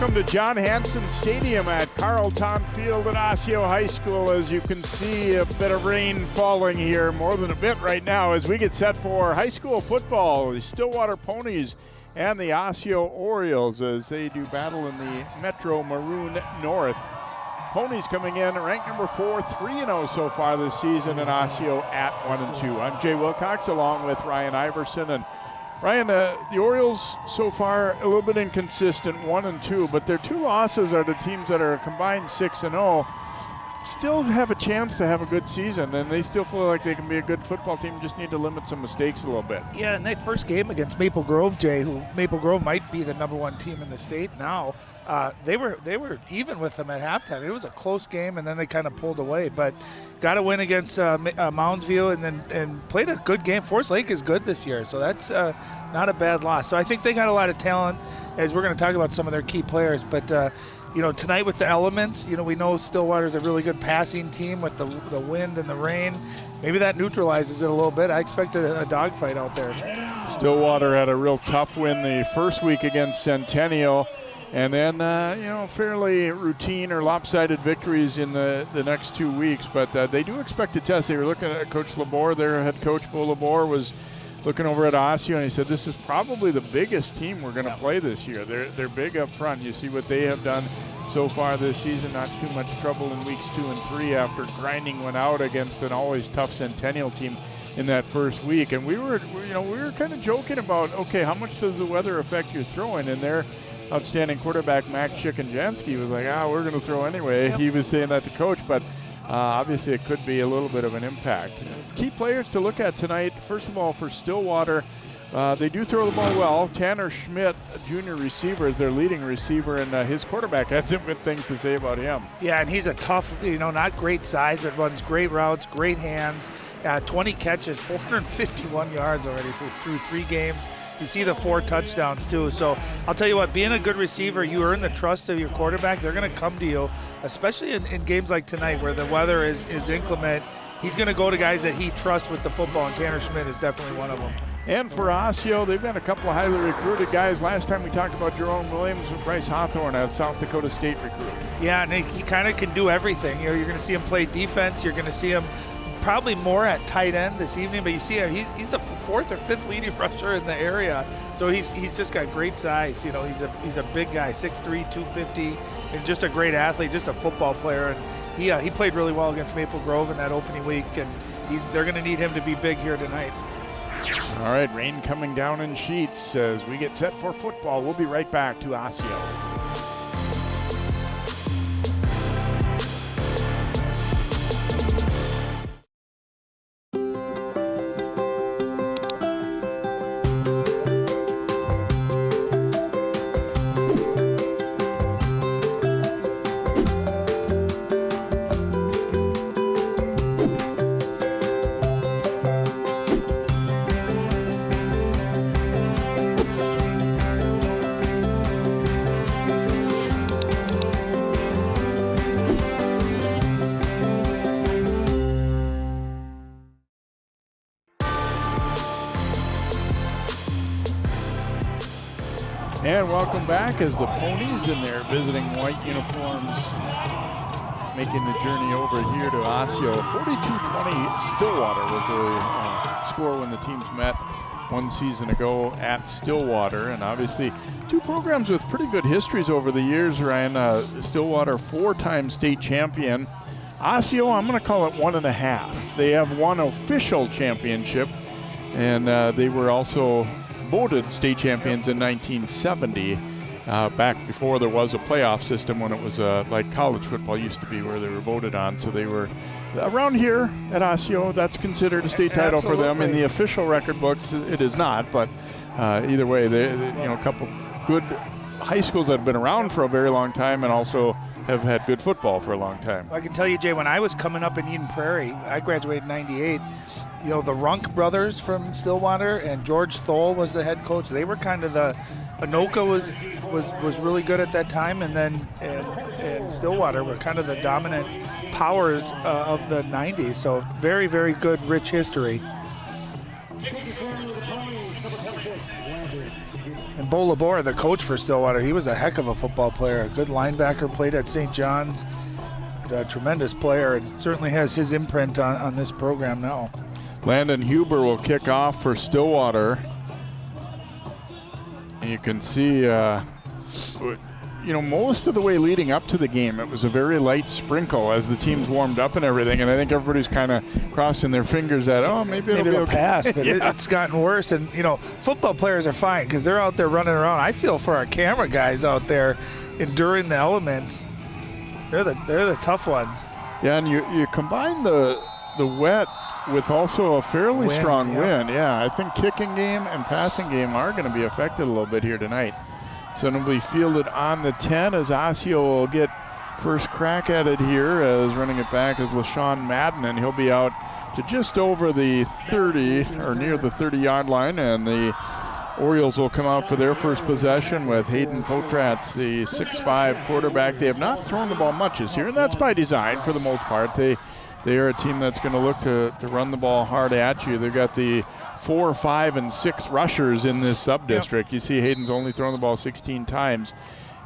Welcome to John Hanson Stadium at Carlton Field at Osseo High School. As you can see, a bit of rain falling here, more than a bit right now, as we get set for high school football. The Stillwater Ponies and the Osseo Orioles as they do battle in the Metro Maroon North. Ponies coming in ranked number 4, 3-0 so far this season, and Osseo at 1-2. I'm Jay Wilcox along with Ryan Iverson. And Ryan, the Orioles so far a little bit inconsistent, 1-2, but their two losses are to teams that are combined 6-0. Still have a chance to have a good season, and they still feel like they can be a good football team. Just need to limit some mistakes a little bit. Yeah, and that first game against Maple Grove, Jay, who Maple Grove might be the number 1 team in the state now. They were even with them at halftime. It was a close game, and then they kind of pulled away. But got a win against Moundsview, and played a good game. Forest Lake is good this year, so that's not a bad loss. So I think they got a lot of talent, as we're going to talk about some of their key players. But tonight with the elements, we know Stillwater's a really good passing team with the wind and the rain. Maybe that neutralizes it a little bit. I expect a dogfight out there. Stillwater had a real tough win the first week against Centennial. And then, fairly routine or lopsided victories in the next 2 weeks. But they do expect a test. They were looking at Coach Labor, their head coach, Bo Labor, was looking over at Osseo, and he said, this is probably the biggest team we're going to play this year. They're big up front. You see what they have done so far this season. Not too much trouble in weeks 2 and 3 after grinding one out against an always tough Centennial team in that first week. And we were kind of joking about, okay, how much does the weather affect your throwing? And their outstanding quarterback, Max Chikenjansky, was like, we're going to throw anyway. Yep. He was saying that to coach, but obviously it could be a little bit of an impact. Key players to look at tonight, first of all, for Stillwater, they do throw the ball well. Tanner Schmidt, a junior receiver, is their leading receiver, and his quarterback had some good things to say about him. Yeah, and he's a tough, not great size, but runs great routes, great hands, 20 catches, 451 yards already through 3 games. You see the 4 touchdowns, too. So I'll tell you what, being a good receiver, you earn the trust of your quarterback. They're going to come to you, especially in games like tonight where the weather is inclement. He's going to go to guys that he trusts with the football, and Tanner Schmidt is definitely one of them. And for Osseo, they've got a couple of highly recruited guys. Last time we talked about Jerome Williams with Bryce Hawthorne, a South Dakota State recruit. Yeah, and he kind of can do everything. You're going to see him play defense. You're going to see him probably more at tight end this evening, but you see him, he's the 4th or 5th leading rusher in the area. So he's just got great size. He's a big guy, 6'3", 250, and just a great athlete, just a football player. And he played really well against Maple Grove in that opening week, and they're going to need him to be big here tonight. All right, rain coming down in sheets as we get set for football. We'll be right back to Osseo. And welcome back as the Ponies in their visiting white uniforms making the journey over here to Osseo. 42-20 Stillwater was the score when the teams met one season ago at Stillwater. And obviously 2 programs with pretty good histories over the years, Ryan. Stillwater 4-time state champion. Osseo, I'm going to call it 1.5. They have 1 official championship, and they were also voted state champions in 1970, back before there was a playoff system, when it was like college football used to be, where they were voted on. So they were around here at Osseo. That's considered a state title for them. In the official record books, it is not. But either way, they a couple good high schools that have been around for a very long time and also have had good football for a long time. I can tell you, Jay, when I was coming up in Eden Prairie, I graduated in '98. The Runk brothers from Stillwater and George Thole was the head coach. They were kind of Anoka was really good at that time, and then and Stillwater were kind of the dominant powers of the '90s. So very, very good, rich history. And Bo Labor, the coach for Stillwater, he was a heck of a football player. A good linebacker, played at St. John's. A tremendous player, and certainly has his imprint on this program now. Landon Huber will kick off for Stillwater. And you can see, most of the way leading up to the game, it was a very light sprinkle as the teams warmed up and everything. And I think everybody's kind of crossing their fingers that, maybe it'll be okay. pass. But it's gotten worse. And, football players are fine because they're out there running around. I feel for our camera guys out there enduring the elements. They're the tough ones. Yeah, and you combine the wet with also a fairly strong wind. Yeah, I think kicking game and passing game are going to be affected a little bit here tonight. So it'll be fielded on the 10 as Osseo will get first crack at it here, as running it back is LaShawn Madden, and he'll be out to just over the 30 or near the 30-yard line, and the Orioles will come out for their first possession with Hayden Potratz, the 6'5 quarterback. They have not thrown the ball much this year, and that's by design for the most part. They are a team that's going to look to run the ball hard at you. They've got the 4, 5, and 6 rushers in this sub-district. Yep. You see Hayden's only thrown the ball 16 times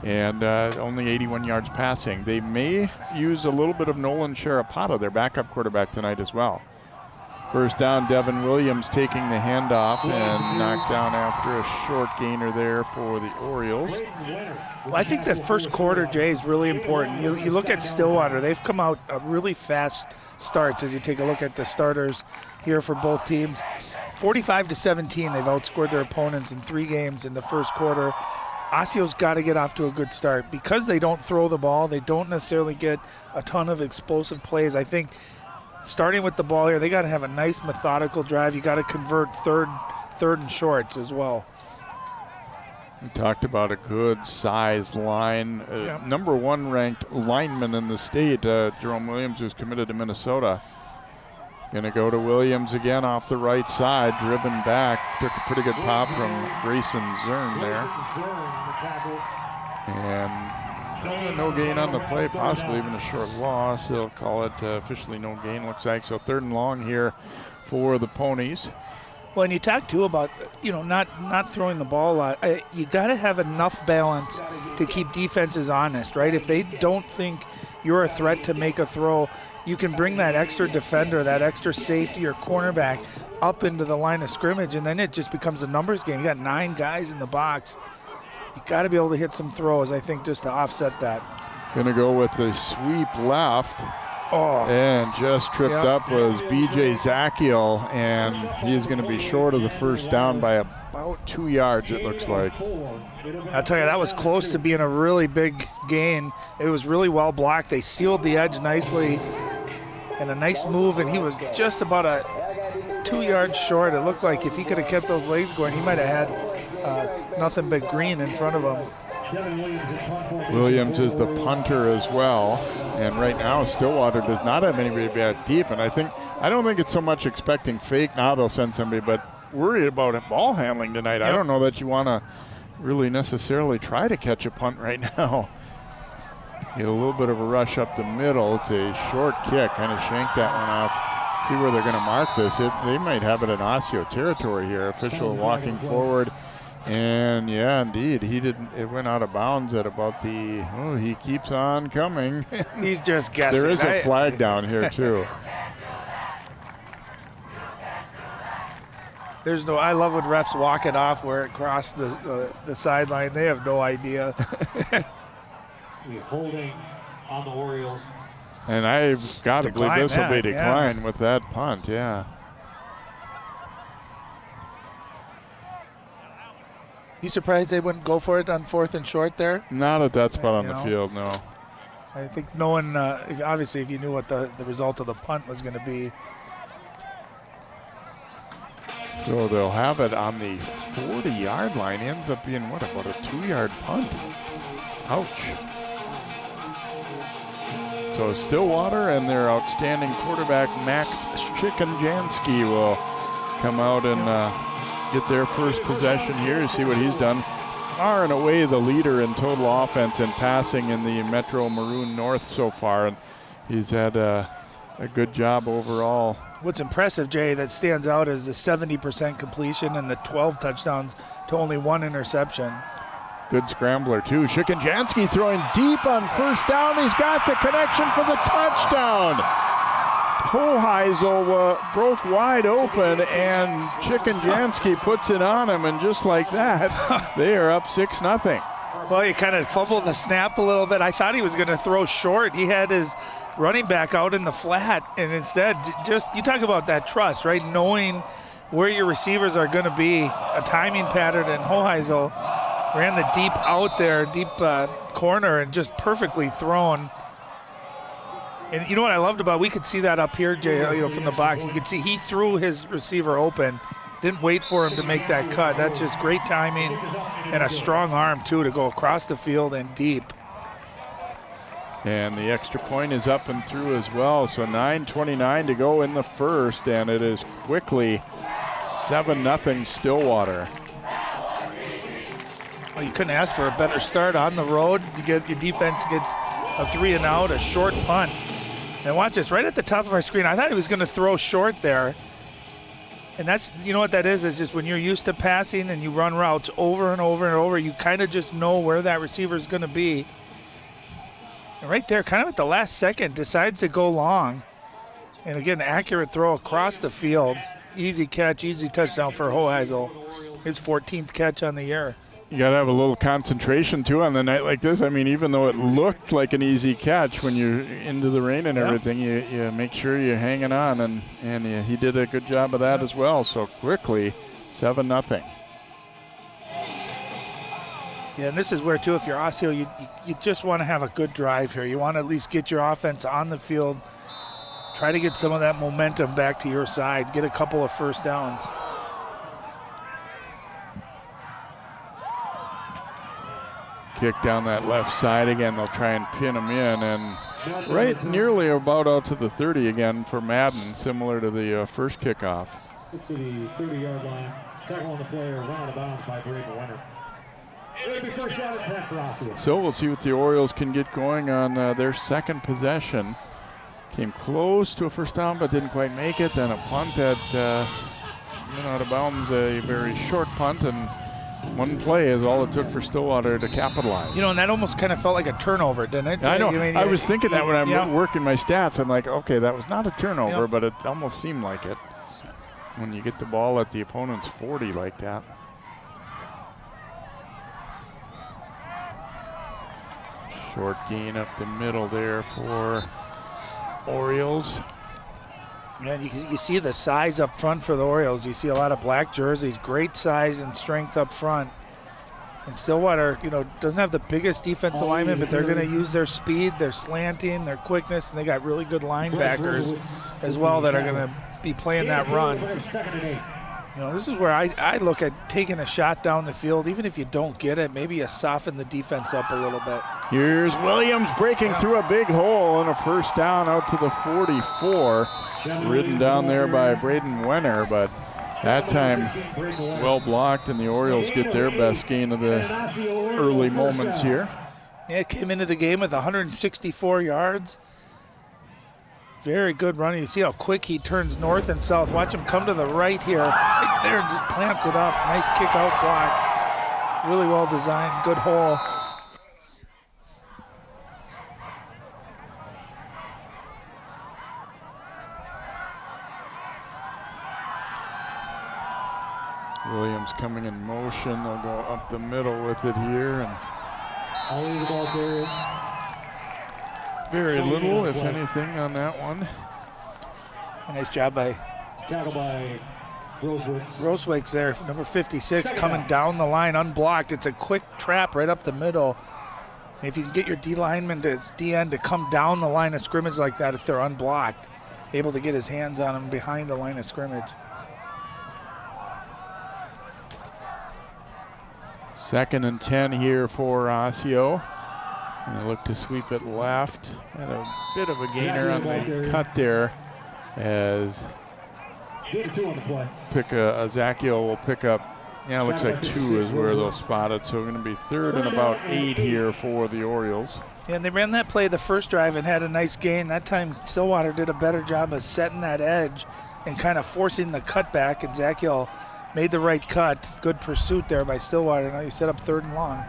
and only 81 yards passing. They may use a little bit of Nolan Sharapata, their backup quarterback, tonight as well. First down, Devin Williams taking the handoff and knocked down after a short gainer there for the Orioles. Well, I think the first quarter, Jay, is really important. You look at Stillwater. They've come out really fast starts as you take a look at the starters here for both teams. 45-17, they've outscored their opponents in 3 games in the first quarter. Osseo's got to get off to a good start. Because they don't throw the ball, they don't necessarily get a ton of explosive plays. I think starting with the ball here, they got to have a nice methodical drive. You got to convert third and shorts as well. We talked about a good size line. Number 1 ranked lineman in the state, Jerome Williams, who's committed to Minnesota. Going to go to Williams again off the right side, driven back. Took a pretty good pop from Grayson Zern there. And no gain on the play, possibly even a short loss. They'll call it officially no gain, looks like. So 3rd and long here for the Ponies. Well, and you talk too about, not throwing the ball a lot. You got to have enough balance to keep defenses honest, right? If they don't think you're a threat to make a throw, you can bring that extra defender, that extra safety or cornerback up into the line of scrimmage, and then it just becomes a numbers game. You got 9 guys in the box. You got to be able to hit some throws, I think, just to offset that. Going to go with the sweep left. And just tripped up was B.J. Zachiel, and he's going to be short of the first down by about 2 yards, it looks like. I'll tell you, that was close to being a really big gain. It was really well blocked. They sealed the edge nicely, and a nice move, and he was just about a 2 yards short. It looked like if he could have kept those legs going, he might have had nothing but green in front of him. Williams is the punter as well, and right now Stillwater does not have anybody back deep, and I don't think it's so much expecting fake. Now they'll send somebody, but worried about ball handling tonight. I don't know that you want to really necessarily try to catch a punt right now. Get a little bit of a rush up the middle. It's a short kick, kind of shanked that one off. See where they're going to mark this. They might have it in Osseo territory here. Official walking forward. And yeah, indeed, it went out of bounds at about he keeps on coming. He's just guessing. There is a flag down here too. I love when refs walk it off where it crossed the sideline. They have no idea. We're holding on the Orioles. And I've got to believe this will be declined with that punt, You surprised they wouldn't go for it on 4th and short there? Not at that spot on the field, no. I think knowing, obviously, if you knew what the result of the punt was going to be. So they'll have it on the 40-yard line. Ends up being, about a 2-yard punt. Ouch. So Stillwater and their outstanding quarterback, Max Chickenjansky, will come out and get their first possession here. You see what he's done. Far and away the leader in total offense and passing in the Metro Maroon North so far. And he's had a good job overall What's impressive, Jay, that stands out is the 70% completion and the 12 touchdowns to only 1 interception. Good scrambler, too. Shikanjansky throwing deep on first down. He's got the connection for the touchdown. Hoheisel broke wide open, and Shikanjansky puts it on him, and just like that, they are up 6-0. Well, he kind of fumbled the snap a little bit. I thought he was going to throw short. He had his running back out in the flat, and instead, just you talk about that trust, right? Knowing where your receivers are going to be, a timing pattern, and Hoheisel ran the deep out there, deep corner, and just perfectly thrown. And you know what I loved about it? We could see that up here, Jay, from the box. You could see he threw his receiver open, didn't wait for him to make that cut. That's just great timing and a strong arm, too, to go across the field and deep. And the extra point is up and through as well. So 9:29 to go in the first, and it is quickly 7-0 Stillwater. Well, you couldn't ask for a better start on the road. Your defense gets a 3-and-out, a short punt. And watch this, right at the top of our screen. I thought he was going to throw short there. And that's, you know what that is just when you're used to passing and you run routes over and over and over, you kind of just know where that receiver is going to be. And right there, kind of at the last second, decides to go long. And again, accurate throw across the field. Easy catch, easy touchdown for Hoheisel. His 14th catch on the year. You got to have a little concentration, too, on the night like this. I mean, even though it looked like an easy catch when you're into the rain and everything, you make sure you're hanging on, and he did a good job of that as well. So quickly, 7-0. Yeah, and this is where, too, if you're Osseo, you just want to have a good drive here. You want to at least get your offense on the field, try to get some of that momentum back to your side, get a couple of first downs. Kick down that left side again. They'll try and pin him in, and right nearly about out to the 30 again for Madden, similar to the first kickoff. To the 30-yard line. Tackle on the player, run out of bounds by Braden Winter. First down at 10 for Osseo. So we'll see what the Orioles can get going on their second possession. Came close to a first down, but didn't quite make it. Then a punt that went out of bounds, a very short punt, and one play is all it took for Stillwater to capitalize. And that almost kind of felt like a turnover, didn't it? I know. I was thinking that when I'm working my stats. I'm like, okay, that was not a turnover, but it almost seemed like it when you get the ball at the opponent's 40 like that. Short gain up the middle there for Orioles. And you see the size up front for the Orioles. You see a lot of black jerseys, great size and strength up front. And Stillwater, doesn't have the biggest defensive alignment, but they're going to use their speed, their slanting, their quickness, and they got really good linebackers as well that are going to be playing that run. This is where I look at taking a shot down the field. Even if you don't get it, maybe you soften the defense up a little bit. Here's Williams breaking through a big hole and a first down out to the 44. Ridden down there by Braden Wenner, but that time well blocked, and the Orioles get their best gain of the early moments here. Yeah, came into the game with 164 yards. Very good running. You see how quick he turns north and south. Watch him come to the right here. Right there, and just plants it up. Nice kick out block. Really well designed. Good hole. Williams coming in motion. They'll go up the middle with it here. And I'll leave the ball there. Very little, if anything, on that one. Nice job by Tackle by Rosewick's there, number 56, coming down the line unblocked. It's a quick trap right up the middle. If you can get your D lineman to D-end to come down the line of scrimmage like that if they're unblocked, able to get his hands on them behind the line of scrimmage. Second and 10 here for Osseo. And they look to sweep it left. And a bit of a gainer on the cut there as Zacchio will pick up Yeah, it looks like 2 is where they'll spot it. So we're going to be 3rd and about 8 here for the Orioles. Yeah, and they ran that play the first drive and had a nice gain. That time Stillwater did a better job of setting that edge and kind of forcing the cutback, and Zach Hill made the right cut. Good pursuit there by Stillwater. Now you set up 3rd and long.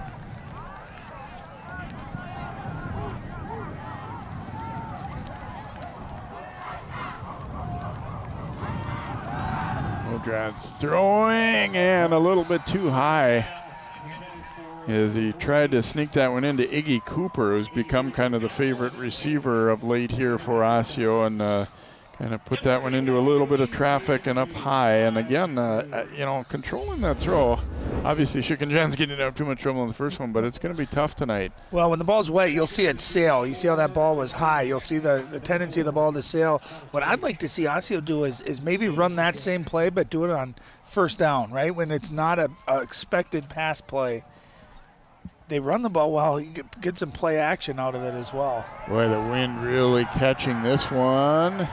Odrad's throwing and a little bit too high as he tried to sneak that one into Iggy Cooper, who's become kind of the favorite receiver of late here for Osseo, and kind of put that one into a little bit of traffic and up high. And again, controlling that throw. Obviously, Shikenjanski didn't have too much trouble in the first one, but it's going to be tough tonight. Well, when the ball's wet, you'll see it sail. You see how that ball was high. You'll see the tendency of the ball to sail. What I'd like to see Osseo do is maybe run that same play, but do it on 1st down, right? When it's not a expected pass play. They run the ball well. You get some play action out of it as well. Boy, the wind really catching this one.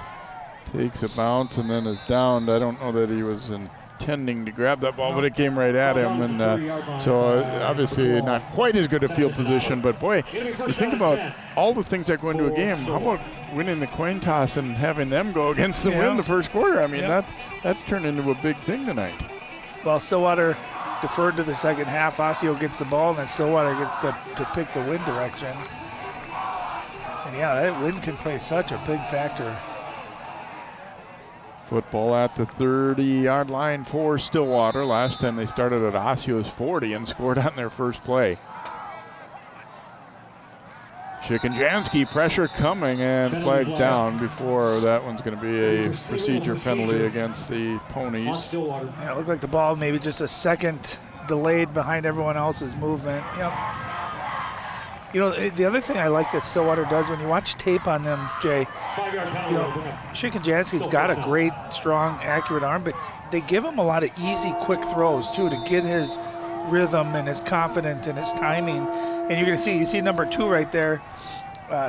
Takes a bounce and then is downed. I don't know that he was intending to grab that ball, but it came right at him. And so obviously not quite as good a field position. But boy, you think about all the things that go into a game. How about winning the coin toss and having them go against the wind the first quarter? I mean, that's turned into a big thing tonight. Well, Stillwater deferred to the second half. Osseo gets the ball, and then Stillwater gets to pick the wind direction. And yeah, that wind can play such a big factor. Football at the 30-yard line for Stillwater. Last time they started at Osseo's 40 and scored on their first play. Shikenjanski, pressure coming and flagged down before that one's going to be a procedure penalty against the Ponies. Yeah, it looked like the ball maybe just a second delayed behind everyone else's movement. Yep. You know, the other thing I like that Stillwater does when you watch tape on them, Jay, you know, Shikenjanski's got a great, strong, accurate arm, but they give him a lot of easy, quick throws, too, to get his rhythm and his confidence and his timing. And you're going to see, you see number 2 right there,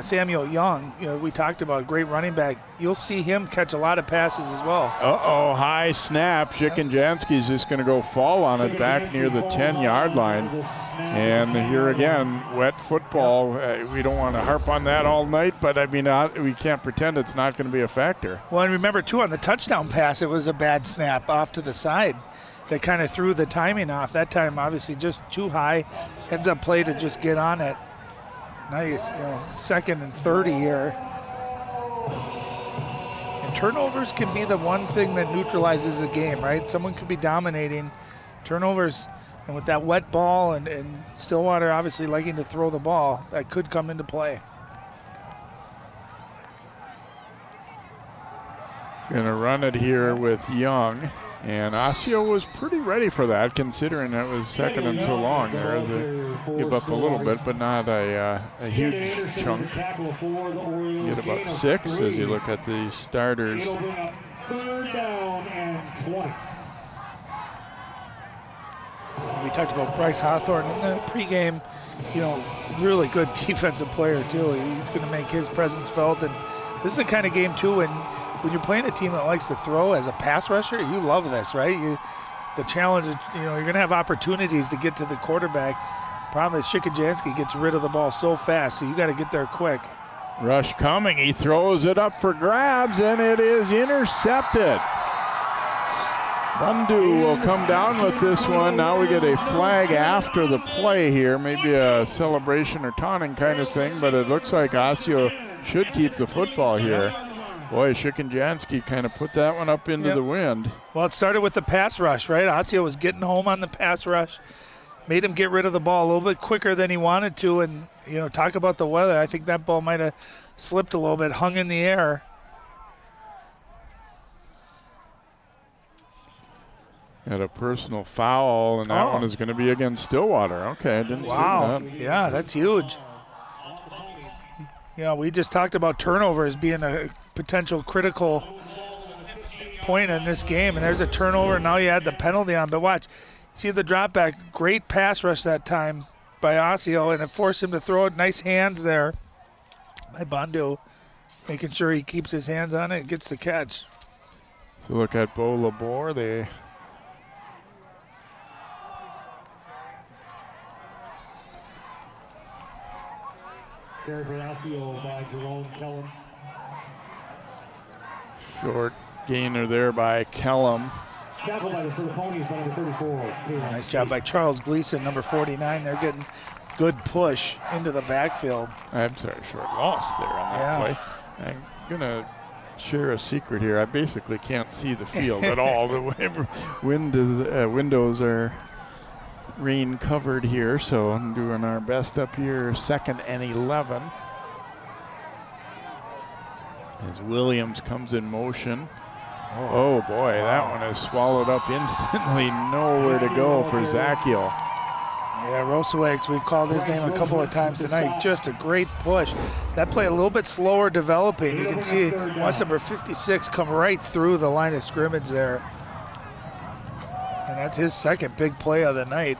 Samuel Young. You know, we talked about a great running back. You'll see him catch a lot of passes as well. Uh-oh, high snap. Shikenjanski's just going to go fall on it back near the 10-yard line. And here again, wet football. We don't want to harp on that all night, but I mean, we can't pretend it's not going to be a factor. Well, and remember, too, on the touchdown pass, it was a bad snap off to the side that kind of threw the timing off. That time, obviously, just too high. Heads up play to just get on it. Now you know, 2nd and 30 here. And turnovers can be the one thing that neutralizes a game, right? Someone could be dominating. Turnovers, and with that wet ball and Stillwater obviously liking to throw the ball, that could come into play. Going to run it here with Young. And Osseo was pretty ready for that, considering it was 2nd and so long. There is a give up a little bit, but not a huge chunk. Get about 6 as you look at the starters. 3rd down and 20. We talked about Bryce Hawthorne in the pregame. You know, really good defensive player too. He's going to make his presence felt, and this is the kind of game too when you're playing a team that likes to throw as a pass rusher, you love this, right? The challenge is, you know, you're going to have opportunities to get to the quarterback. Problem is Shikenjanski gets rid of the ball so fast, so you got to get there quick. Rush coming, he throws it up for grabs, and it is intercepted. Bundu will come down with this one. Now we get a flag after the play here, maybe a celebration or taunting kind of thing, but it looks like Osseo should keep the football here. Boy, Shikenjanski kind of put that one up into the wind. Well, it started with the pass rush, right? Osseo was getting home on the pass rush, made him get rid of the ball a little bit quicker than he wanted to, and, you know, talk about the weather. I think that ball might have slipped a little bit, hung in the air. Got a personal foul, and that one is going to be against Stillwater. Okay, I didn't see that. Yeah, that's huge. Yeah, we just talked about turnovers being a potential critical point in this game, and there's a turnover. Now you add the penalty on, but watch. See the drop back. Great pass rush that time by Osseo, and it forced him to throw it. Nice hands there by Bundu, making sure he keeps his hands on it and gets the catch. So look at Bo Labor. They Carry for Osseo by Jerome Kellum. Short gainer there by Kellum. Tackle for the Ponies by number 34. Nice job by Charles Gleason, number 49. They're getting good push into the backfield. I'm sorry, short loss there on that play. I'm going to share a secret here. I basically can't see the field at all. The windows are rain covered here, so I'm doing our best up here. 2nd and 11. As Williams comes in motion. Oh boy, that one is swallowed up instantly. Nowhere to go for Zachiel. Yeah, Rosowags, we've called his name a couple of times tonight. Just a great push. That play a little bit slower developing. You can see watch number 56 come right through the line of scrimmage there. And that's his second big play of the night.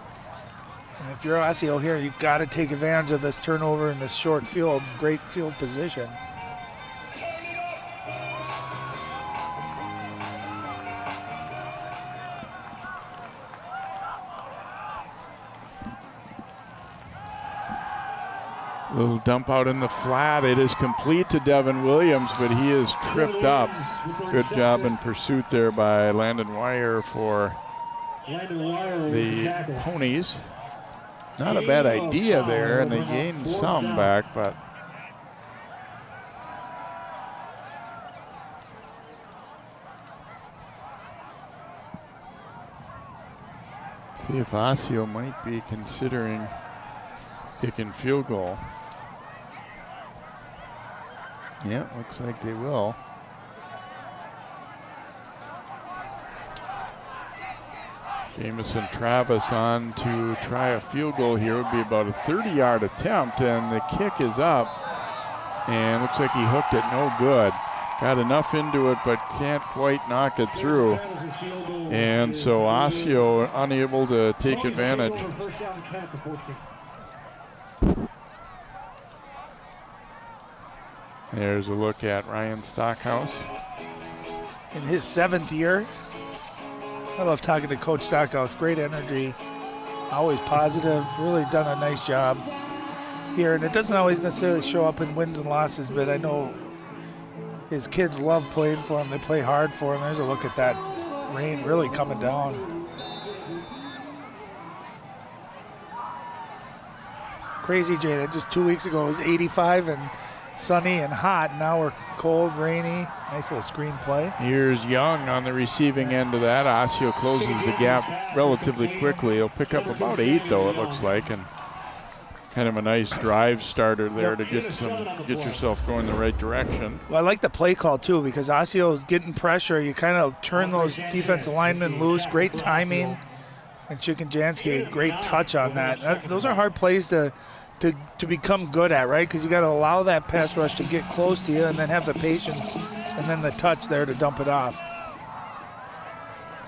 And if you're Osseo here, you've got to take advantage of this turnover in this short field. Great field position. Little dump out in the flat. It is complete to Devin Williams, but he is tripped up. Good job in pursuit there by Landon Wire for the Ponies. Not a bad idea there, and they gained some back, but see if Osseo might be considering kicking field goal. Yeah, looks like they will. Jamison Travis on to try a field goal here. Would be about a 30-yard attempt, and the kick is up. And looks like he hooked it no good. Got enough into it, but can't quite knock it through. And so Osseo unable to take advantage. There's a look at Ryan Stockhouse. In his 7th year. I love talking to Coach Stockhouse. Great energy, always positive, really done a nice job here. And it doesn't always necessarily show up in wins and losses, but I know his kids love playing for him. They play hard for him. There's a look at that rain really coming down. Crazy, Jay, that just 2 weeks ago it was 85 and sunny and hot. Now we're cold, rainy. Nice little screen play. Here's Young on the receiving end of that. Osseo closes the gap relatively quickly. He'll pick up about 8, though, it looks like, and kind of a nice drive starter there to get yourself going the right direction. Well, I like the play call, too, because Osseo's getting pressure. You kind of turn those defensive linemen loose. Great timing. And Chicken-Jansky, great touch on that. Those are hard plays to become good at, right? Because you got to allow that pass rush to get close to you and then have the patience and then the touch there to dump it off.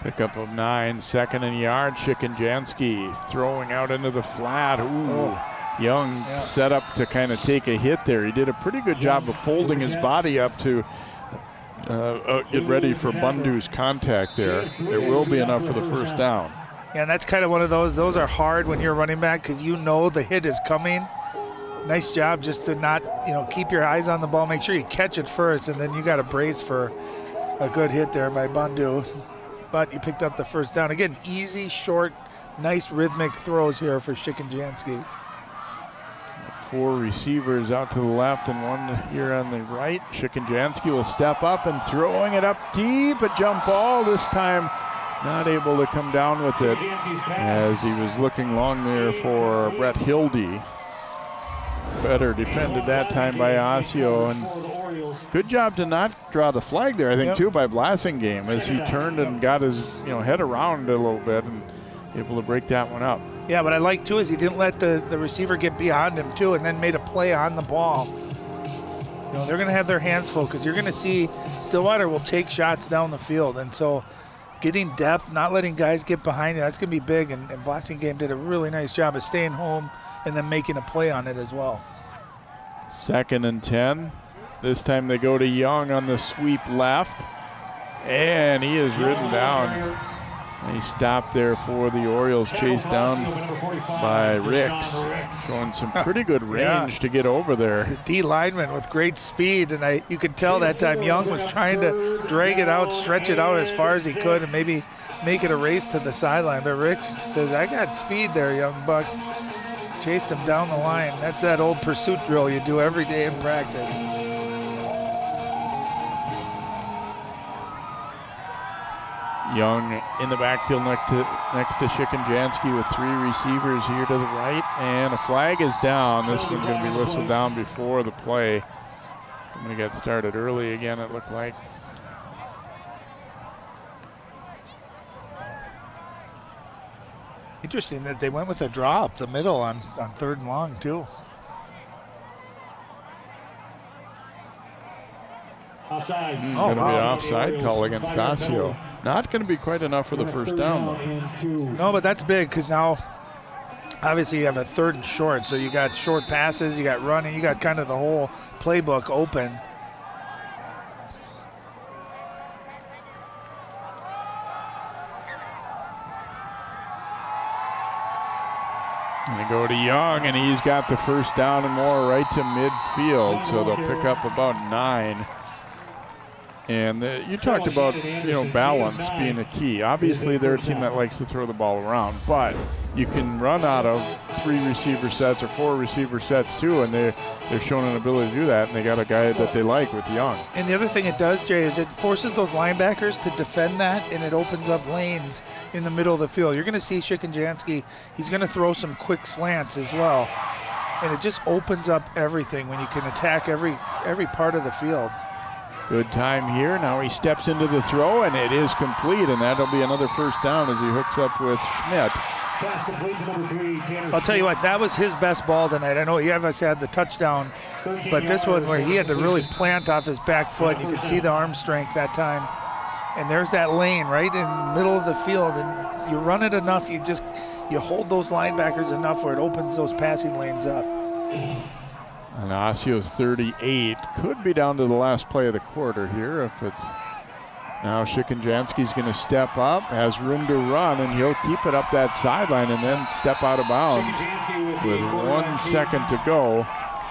Pickup of 9, 2nd and yard. Chicken-Jansky throwing out into the flat. Ooh. Young set up to kind of take a hit there. He did a pretty good job of folding his body up to get ready for Bundu's contact there. It will be enough for the first down. Yeah, and that's kind of one of those are hard when you're running back because you know the hit is coming. Nice job just to not, keep your eyes on the ball. Make sure you catch it first, and then you got to brace for a good hit there by Bundu. But you picked up the first down. Again, easy, short, nice rhythmic throws here for Chicken-Jansky. 4 receivers out to the left and 1 here on the right. Chicken-Jansky will step up and throwing it up deep. A jump ball this time. Not able to come down with it as he was looking long there for Brett Hildy. Better defended that time by Osseo, and good job to not draw the flag there, I think, too, by Blassingame as he turned and got his head around a little bit and able to break that one up. Yeah, but I like, too, is he didn't let the receiver get beyond him, too, and then made a play on the ball. They're going to have their hands full because you're going to see Stillwater will take shots down the field, and so getting depth, not letting guys get behind you, that's going to be big. And Blassingame did a really nice job of staying home and then making a play on it as well. 2nd and 10. This time they go to Young on the sweep left. And he is ridden down. Nice stop there for the Orioles, chased down by Ricks, showing some pretty good range to get over there. The D lineman with great speed, and you could tell that time Young was trying to drag it out, stretch it out as far as he could, and maybe make it a race to the sideline. But Ricks says, I got speed there, young buck. Chased him down the line. That's that old pursuit drill you do every day in practice. Young in the backfield next to Shikanjansky with 3 receivers here to the right, and a flag is down. This one's going to be whistled down before the play. We got started early again, it looked like. Interesting that they went with a draw up the middle on 3rd and long, too. Offside. Going to be an offside call against Osseo. Not going to be quite enough for the first down, though. No, but that's big because now, obviously, you have a 3rd and short. So you got short passes, you got running, you got kind of the whole playbook open. And they go to Young, and he's got the first down and more right to midfield. So they'll pick up about 9. And you talked about, balance being a key. Obviously, they're a team that likes to throw the ball around, but you can run out of 3 receiver sets or 4 receiver sets too, and they're showing an ability to do that, and they got a guy that they like with Young. And the other thing it does, Jay, is it forces those linebackers to defend that, and it opens up lanes in the middle of the field. You're going to see Shikanjansky, he's going to throw some quick slants as well, and it just opens up everything when you can attack every part of the field. Good time here. Now he steps into the throw, and it is complete, and that'll be another first down as he hooks up with Schmidt. I'll tell you what, that was his best ball tonight. I know he obviously had the touchdown, but this one where he had to really plant off his back foot, you could see the arm strength that time. And there's that lane right in the middle of the field, and you run it enough, you hold those linebackers enough where it opens those passing lanes up. And Osseo's 38 could be down to the last play of the quarter here. If it's now Shikanjansky's going to step up, has room to run, and he'll keep it up that sideline and then step out of bounds with 1 second to go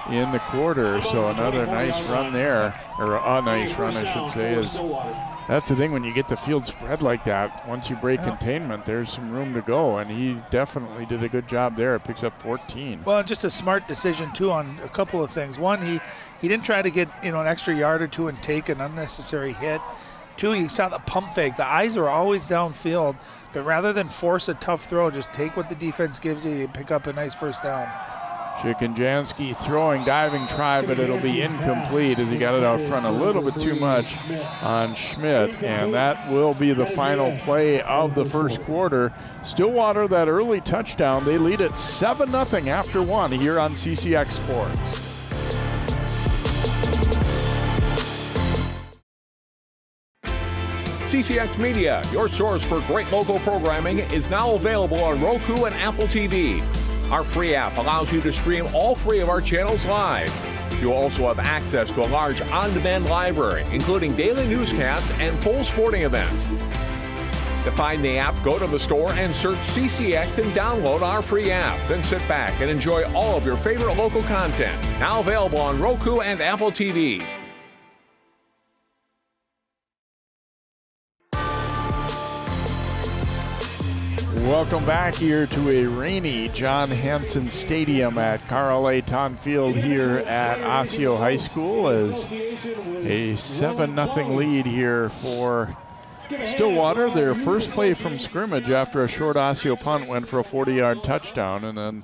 in the quarter. So another nice run there, or a nice run, I should say. That's the thing when you get the field spread like that. Once you break containment, there's some room to go, and he definitely did a good job there. It picks up 14. Well, just a smart decision too on a couple of things. One, he didn't try to get an extra yard or two and take an unnecessary hit. 2, he saw the pump fake. The eyes are always downfield, but rather than force a tough throw, just take what the defense gives you and pick up a nice first down. Shikanjansky throwing, diving try, but it'll be incomplete as he got it out front a little bit too much on Schmidt, and that will be the final play of the first quarter. Stillwater, that early touchdown, they lead at 7-0 after 1 here on CCX Sports. CCX Media, your source for great local programming, is now available on Roku and Apple TV. Our free app allows you to stream all 3 of our channels live. You'll also have access to a large on-demand library, including daily newscasts and full sporting events. To find the app, go to the store and search CCX and download our free app. Then sit back and enjoy all of your favorite local content. Now available on Roku and Apple TV. Welcome back here to a rainy John Hanson Stadium at Carl A. Tonfield here at Osseo High School as a 7-0 lead here for Stillwater. Their first play from scrimmage after a short Osseo punt went for a 40-yard touchdown, and then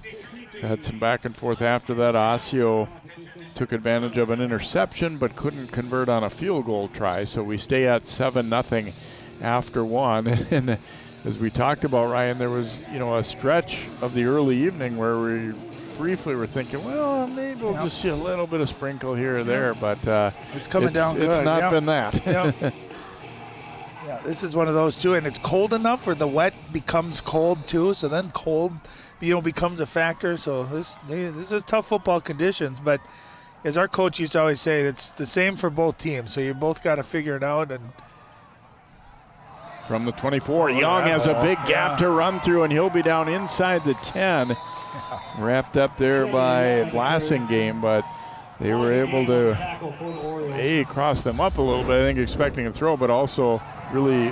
had some back and forth after that. Osseo took advantage of an interception but couldn't convert on a field goal try, so we stay at 7-0 after 1. And as we talked about, Ryan, there was, a stretch of the early evening where we briefly were thinking, well, maybe we'll just see a little bit of sprinkle here or there, but it's coming down good. It's not been that. Yeah, this is one of those too, and it's cold enough where the wet becomes cold too, so then cold, becomes a factor. So this is tough football conditions, but as our coach used to always say, it's the same for both teams. So you both got to figure it out. And from the 24. Young has a big gap to run through, and he'll be down inside the 10. Wrapped up there by Blassingame, but they were able to cross them up a little bit, I think expecting a throw, but also really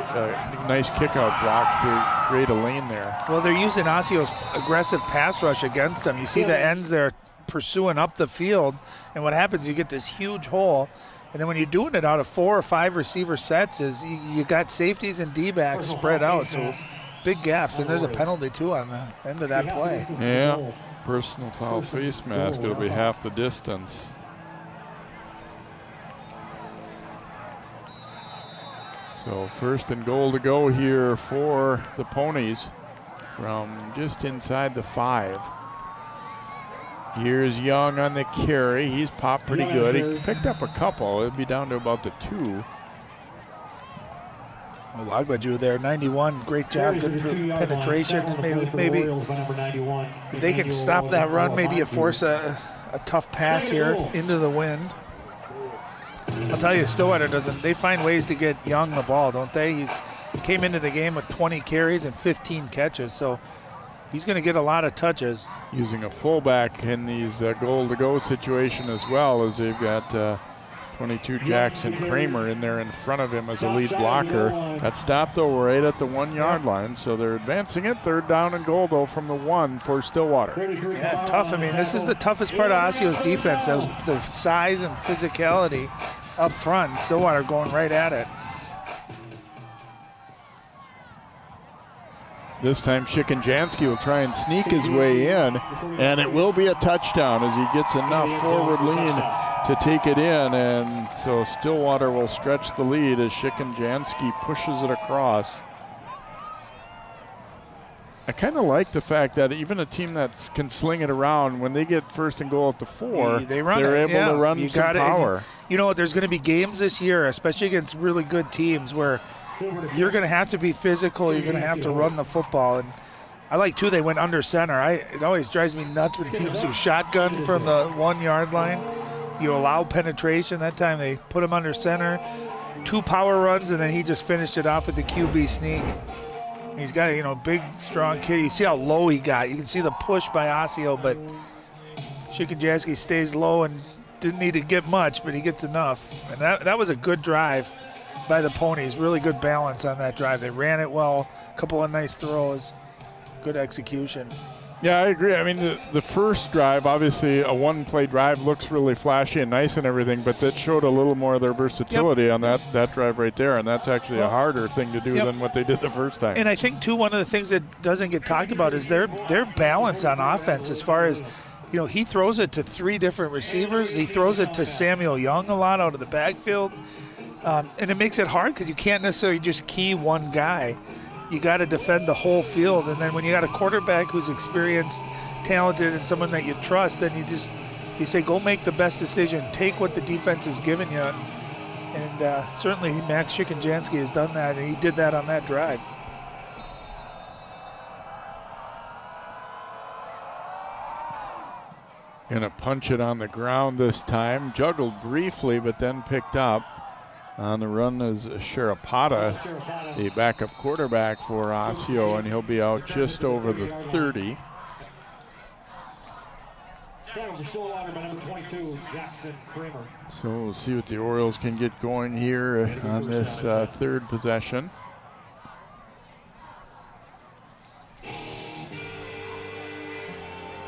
nice kick-out blocks to create a lane there. Well, they're using Osseo's aggressive pass rush against them. You see the ends there pursuing up the field, and what happens, you get this huge hole, and then when you're doing it out of 4 or 5 receiver sets, is you got safeties and D-backs spread out, so big gaps, and there's a penalty too on the end of that play. Yeah, personal foul face mask. It'll be half the distance. So 1st and goal to go here for the Ponies from just inside the 5. Here's Young on the carry. He's popped pretty good. He picked up a couple. It'd be down to about the 2. Well, Lagbaju there, 91, great job, good penetration, and maybe if they can stop that run, maybe you force a tough pass here into the wind. I'll tell you, Stillwater they find ways to get Young the ball, don't they? He's came into the game with 20 carries and 15 catches, so he's going to get a lot of touches. Using a fullback in these goal-to-go situation as well, as they've got 22 Jackson Kramer in there in front of him as a lead blocker. Got stopped though right at the 1-yard line, so they're advancing it. 3rd down and goal though from the 1 for Stillwater. Yeah, tough. I mean, this is the toughest part of Osseo's defense. That was the size and physicality up front. Stillwater going right at it. This time Shikanjansky will try and sneak his way in, and it will be a touchdown as he gets enough forward lean to take it in, and so Stillwater will stretch the lead as Shikanjansky pushes it across. I kind of like the fact that even a team that can sling it around, when they get 1st and goal at the 4, they're able to run some power. You know what, there's going to be games this year, especially against really good teams, where you're going to have to be physical. You're going to have to run the football. And I like, too, they went under center. It always drives me nuts when teams do shotgun from the 1-yard line. You allow penetration. That time they put him under center. 2 power runs, and then he just finished it off with the QB sneak. He's got a big, strong kid. You see how low he got. You can see the push by Osseo, but Shikanjansky stays low and didn't need to get much, but he gets enough. And that was a good drive by the Ponies. Really good balance on that drive. They ran it well. A couple of nice throws. Good execution. Yeah, I agree. I mean, the first drive, obviously a 1-play drive, looks really flashy and nice and everything, but that showed a little more of their versatility on that drive right there, and that's actually a harder thing to do than what they did the first time. And I think, too, one of the things that doesn't get talked about is their balance on offense as far as, he throws it to 3 different receivers. He throws it to Samuel Young a lot out of the backfield. And it makes it hard because you can't necessarily just key one guy. You got to defend the whole field. And then when you got a quarterback who's experienced, talented, and someone that you trust, then you say, go make the best decision. Take what the defense has given you. And certainly Max Shikanjansky has done that, and he did that on that drive. Gonna punch it on the ground this time. Juggled briefly, but then picked up. On the run is Sharapata, the backup quarterback for Osseo, and he'll be out just over the 30. So we'll see what the Orioles can get going here on this 3rd possession.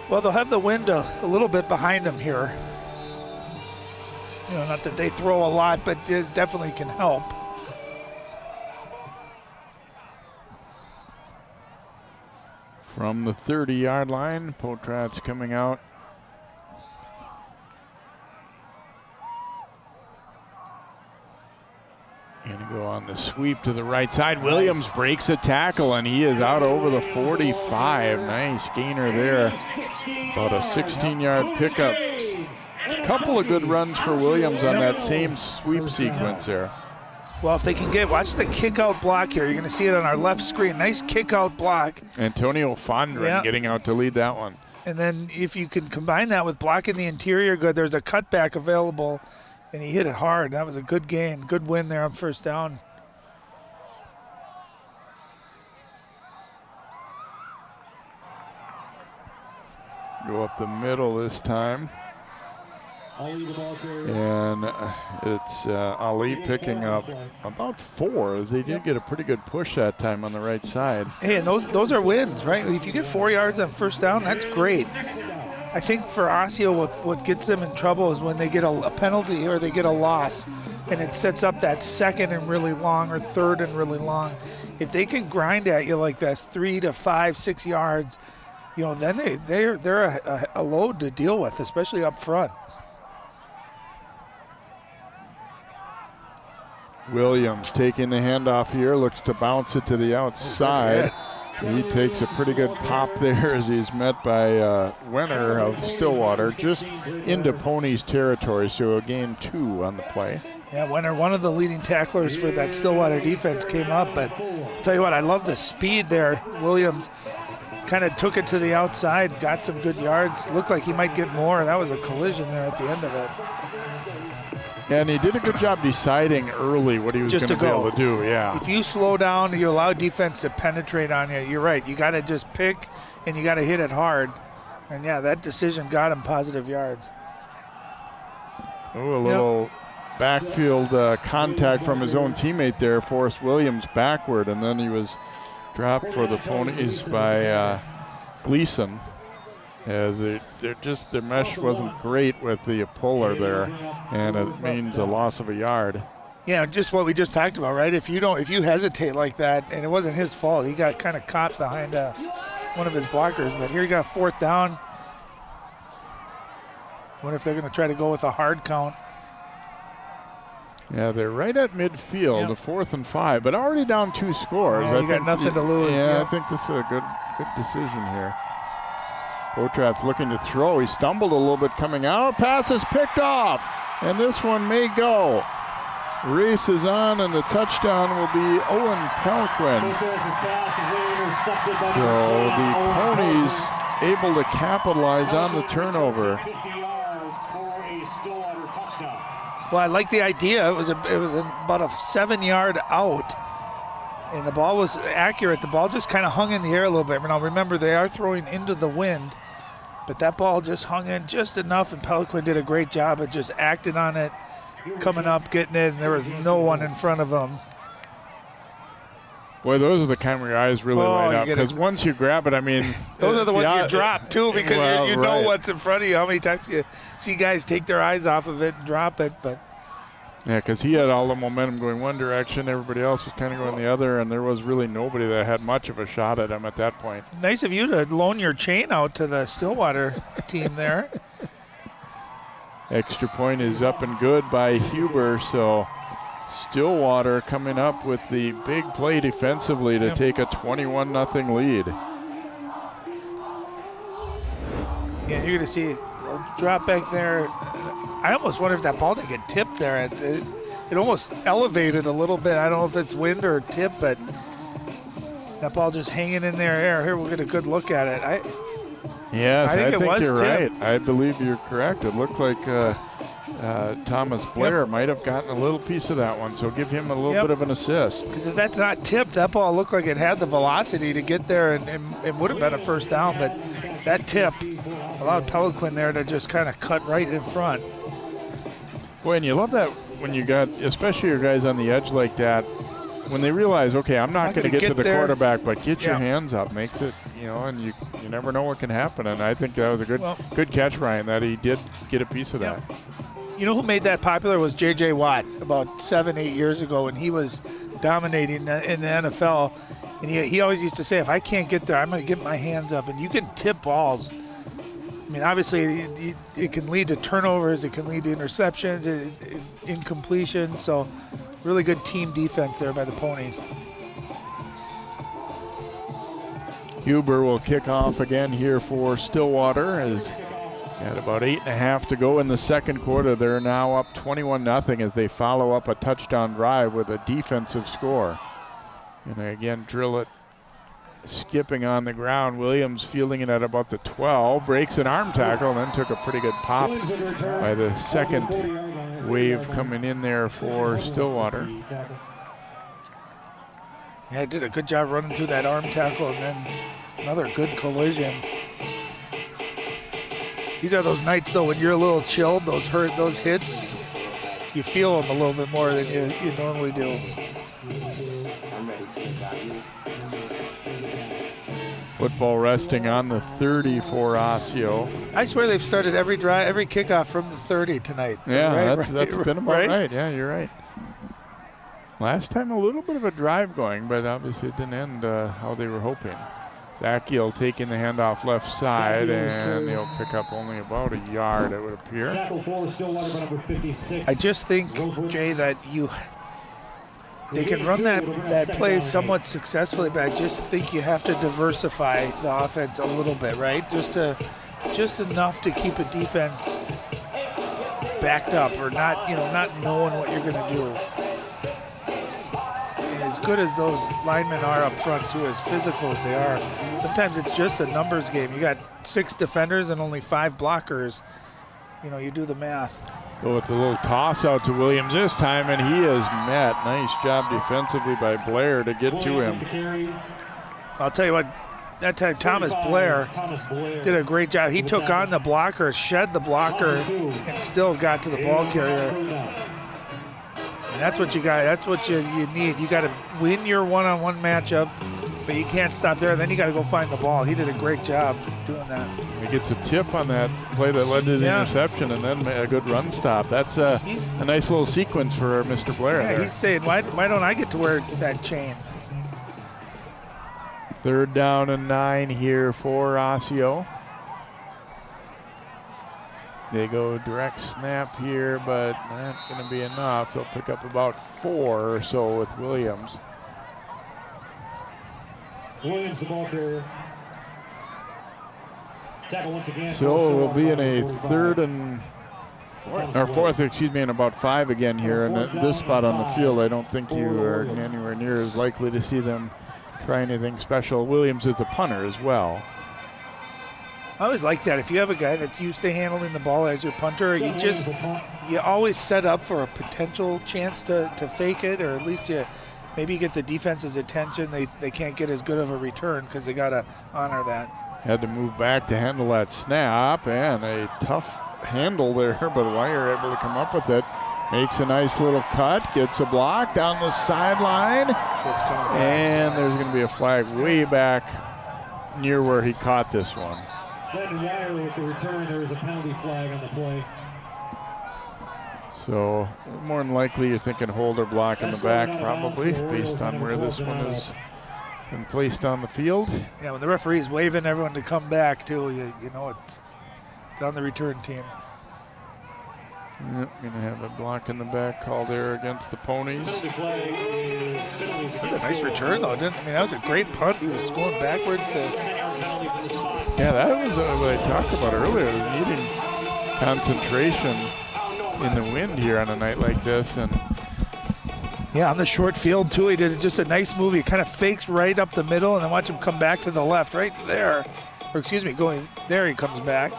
Well, they'll have the wind a little bit behind them here. Not that they throw a lot, but it definitely can help. From the 30-yard line, Potrat's coming out. Gonna go on the sweep to the right side. Williams breaks a tackle, and he is out over the 45. Nice gainer there. About a 16-yard pickup. A couple of good runs for Williams on that same sweep sequence there. Well, if they can watch the kick-out block here. You're going to see it on our left screen. Nice kick-out block. Antonio Fondren getting out to lead that one. And then if you can combine that with blocking the interior good, there's a cutback available, and he hit it hard. That was a good gain. Good win there on 1st down. go up the middle this time. And it's Ali picking up about 4, as they did get a pretty good push that time on the right side. Hey, and those are wins, right? If you get 4 yards on first down, that's great. I think for Osseo, what gets them in trouble is when they get a penalty or they get a loss, and it sets up that second and really long or third and really long. If they can grind at you like this, 3 to 5, 6 yards, then they're a load to deal with, especially up front. Williams taking the handoff here, looks to bounce it to the outside. He takes a pretty good pop there as he's met by Wenner of Stillwater, just into Pony's territory, so a gain 2 on the play. Yeah, Wenner, one of the leading tacklers for that Stillwater defense, came up, but I'll tell you what, I love the speed there. Williams kind of took it to the outside, got some good yards. Looked like he might get more. That was a collision there at the end of it. And he did a good job deciding early what he was going to be able to do, yeah. If you slow down, you allow defense to penetrate on you, you're right. You got to just pick, and you got to hit it hard. And, yeah, that decision got him positive yards. Oh, a little backfield contact from his own teammate there forced Williams backward, and then he was dropped for the Ponies by Gleason. As their mesh wasn't great with the puller there, and it means a loss of a yard. Yeah, just what we just talked about, right? If you hesitate like that, and it wasn't his fault, he got kind of caught behind one of his blockers. But here you got 4th down. Wonder if they're going to try to go with a hard count. Yeah, they're right at midfield, the 4th and 5, but already down 2 scores. Yeah, you got nothing to lose. Yeah, I think this is a good decision here. Botrat's looking to throw. He stumbled a little bit coming out. Pass is picked off, and this one may go. Race is on, and the touchdown will be Owen Pelquin. So the Ponies able to capitalize on the turnover. Well, I like the idea. It was about a 7-yard out, and the ball was accurate. The ball just kind of hung in the air a little bit. Now remember, they are throwing into the wind, but that ball just hung in just enough, and Pelquin did a great job of just acting on it, coming up, getting it, and there was no one in front of him. Boy, those are the kind where your eyes really light up, because once you grab it, I mean... those are the ones you drop, too, because you know what's in front of you. How many times you see guys take their eyes off of it and drop it, but... Yeah, because he had all the momentum going one direction, everybody else was kind of going the other, and there was really nobody that had much of a shot at him at that point. Nice of you to loan your chain out to the Stillwater team there. Extra point is up and good by Huber, so Stillwater coming up with the big play defensively to take a 21-0 lead. Yeah, you're going to see a drop back there. I almost wonder if that ball didn't get tipped there. It almost elevated a little bit. I don't know if it's wind or tip, but that ball just hanging in their air. Here, we'll get a good look at it. I think you're tipped. right. I believe you're correct. It looked like Thomas Blair might have gotten a little piece of that one, so give him a little bit of an assist. Because if that's not tipped, that ball looked like it had the velocity to get there, and it would have been a first down, but that tip allowed Pelquin there to just kind of cut right in front. Boy, and you love that when you got, especially your guys on the edge like that, when they realize, okay, I'm not going to get to the quarterback, but get your hands up, makes it, and you never know what can happen. And I think that was a good catch, Ryan, that he did get a piece of that. You know who made that popular was J.J. Watt about 7-8 years ago, when he was dominating in the NFL. And he always used to say, if I can't get there, I'm going to get my hands up. And you can tip balls. I mean, obviously, it can lead to turnovers. It can lead to interceptions, incompletion. So really good team defense there by the Ponies. Huber will kick off again here for Stillwater. As got about 8.5 to go in the second quarter. They're now up 21-0 as they follow up a touchdown drive with a defensive score. And they again drill it, skipping on the ground. Williams fielding it at about the 12, breaks an arm tackle, and then took a pretty good pop by the second wave coming in there for Stillwater. Yeah, did a good job running through that arm tackle, and then another good collision. These are those nights, though, when you're a little chilled, those hits, you feel them a little bit more than you normally do. Football resting on the 30 for Osseo. I swear they've started every kickoff from the 30 tonight. Yeah, that's been about right. Yeah, you're right. Last time a little bit of a drive going, but obviously it didn't end how they were hoping. Zachiel taking the handoff left side, and they'll pick up only about a yard, it would appear. I just think, Jay, that they can run that play somewhat successfully, but I just think you have to diversify the offense a little bit, right? Just enough to keep a defense backed up, or not knowing what you're going to do. And as good as those linemen are up front too, as physical as they are, sometimes it's just a numbers game. You got 6 defenders and only 5 blockers. You do the math. Go with the little toss out to Williams this time, and he is met. Nice job defensively by Blair to get to him. I'll tell you what, that time Thomas Blair did a great job. He took on the blocker, shed the blocker, and still got to the ball carrier. And that's what you got. That's what you need. You got to win your one-on-one matchup, but you can't stop there. Then you got to go find the ball. He did a great job doing that. He gets a tip on that play that led to the interception, and then a good run stop. That's a nice little sequence for Mr. Blair. Yeah, he's saying, why don't I get to wear that chain? 3rd down and 9 here for Osseo. They go direct snap here, but not going to be enough. They'll pick up about 4 or so with Williams. Williams, the ball carrier. So we'll be in a 4th and about 5 again here. And at this spot on the field, I don't think you are anywhere near as likely to see them try anything special. Williams is a punter as well. I always like that. If you have a guy that's used to handling the ball as your punter, you always set up for a potential chance to fake it, or at least maybe get the defense's attention. They can't get as good of a return because they got to honor that. Had to move back to handle that snap, and a tough handle there, but Wire able to come up with it. Makes a nice little cut, gets a block down the sideline, and there's going to be a flag way back near where he caught this one. Then Wire with the return, there was a penalty flag on the play. So more than likely you're thinking hold or block in the back probably, based on where this one has been placed on the field. Yeah, when the referee's waving everyone to come back too, you know it's on the return team. Yep, going to have a block in the back call there against the Ponies. That was a nice return though, that was a great punt. He was going backwards to... Yeah, that was what I talked about earlier, needing concentration in the wind here on a night like this. And yeah, on the short field too, he did just a nice move. He kind of fakes right up the middle and then watch him come back to the left right there. Or excuse me, going there he comes back.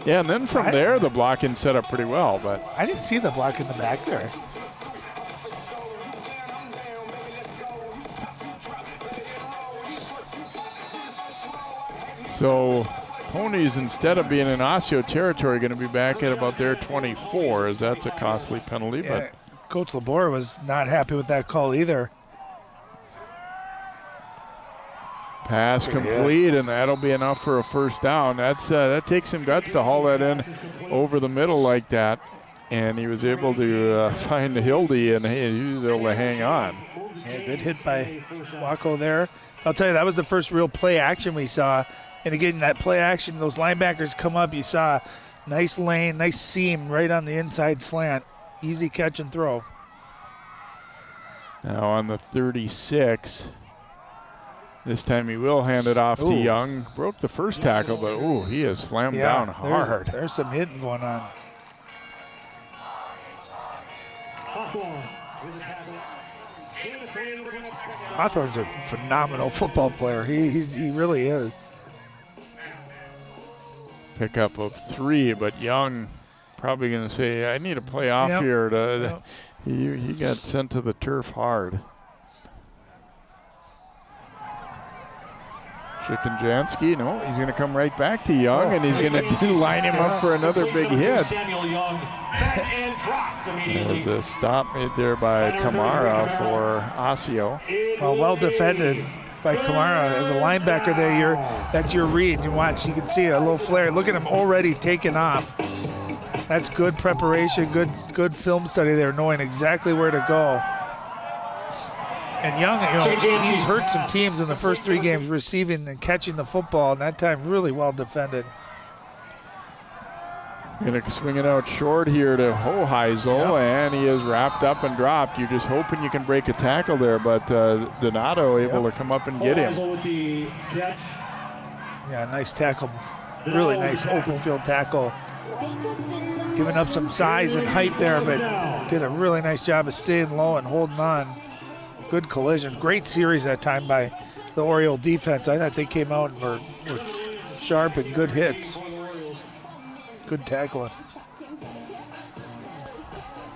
Yeah, and then from there the blocking set up pretty well, but I didn't see the block in the back there. So Ponies, instead of being in Osseo territory, going to be back at about their 24, as that's a costly penalty. Yeah, but Coach Labor was not happy with that call either. pass complete, and that'll be enough for a first down. That takes some guts to haul that in over the middle like that, and he was able to find Hildy, and he was able to hang on. Yeah, good hit by Waco there. I'll tell you, that was the first real play action we saw. And again, that play action, those linebackers come up. You saw nice lane, nice seam right on the inside slant. Easy catch and throw. Now on the 36. This time he will hand it off to Young. Broke the first tackle, but he is slammed down hard. There's some hitting going on. Hawthorne's a phenomenal football player. He really is. Pickup of 3, but Young probably going to say, I need a play off here. He got sent to the turf hard. Shikenjansky, no, he's going to come right back to Young, and he's going to line him up for another big hit. There's a stop made there by Kamara for Osseo. Well defended by Kamara as a linebacker there. That's your read. You watch, you can see a little flare. Look at him already taking off. That's good preparation, good film study there, knowing exactly where to go. And Young, he's hurt some teams in the first 3 games receiving and catching the football, and that time really well defended. Going to swing it out short here to Hoheisel, and he is wrapped up and dropped. You're just hoping you can break a tackle there, but Donato able to come up and get him. Yeah, nice tackle. Really nice open field tackle. Giving up some size and height there, but did a really nice job of staying low and holding on. Good collision. Great series that time by the Oriole defense. I thought they came out and were sharp and good hits. Good tackling.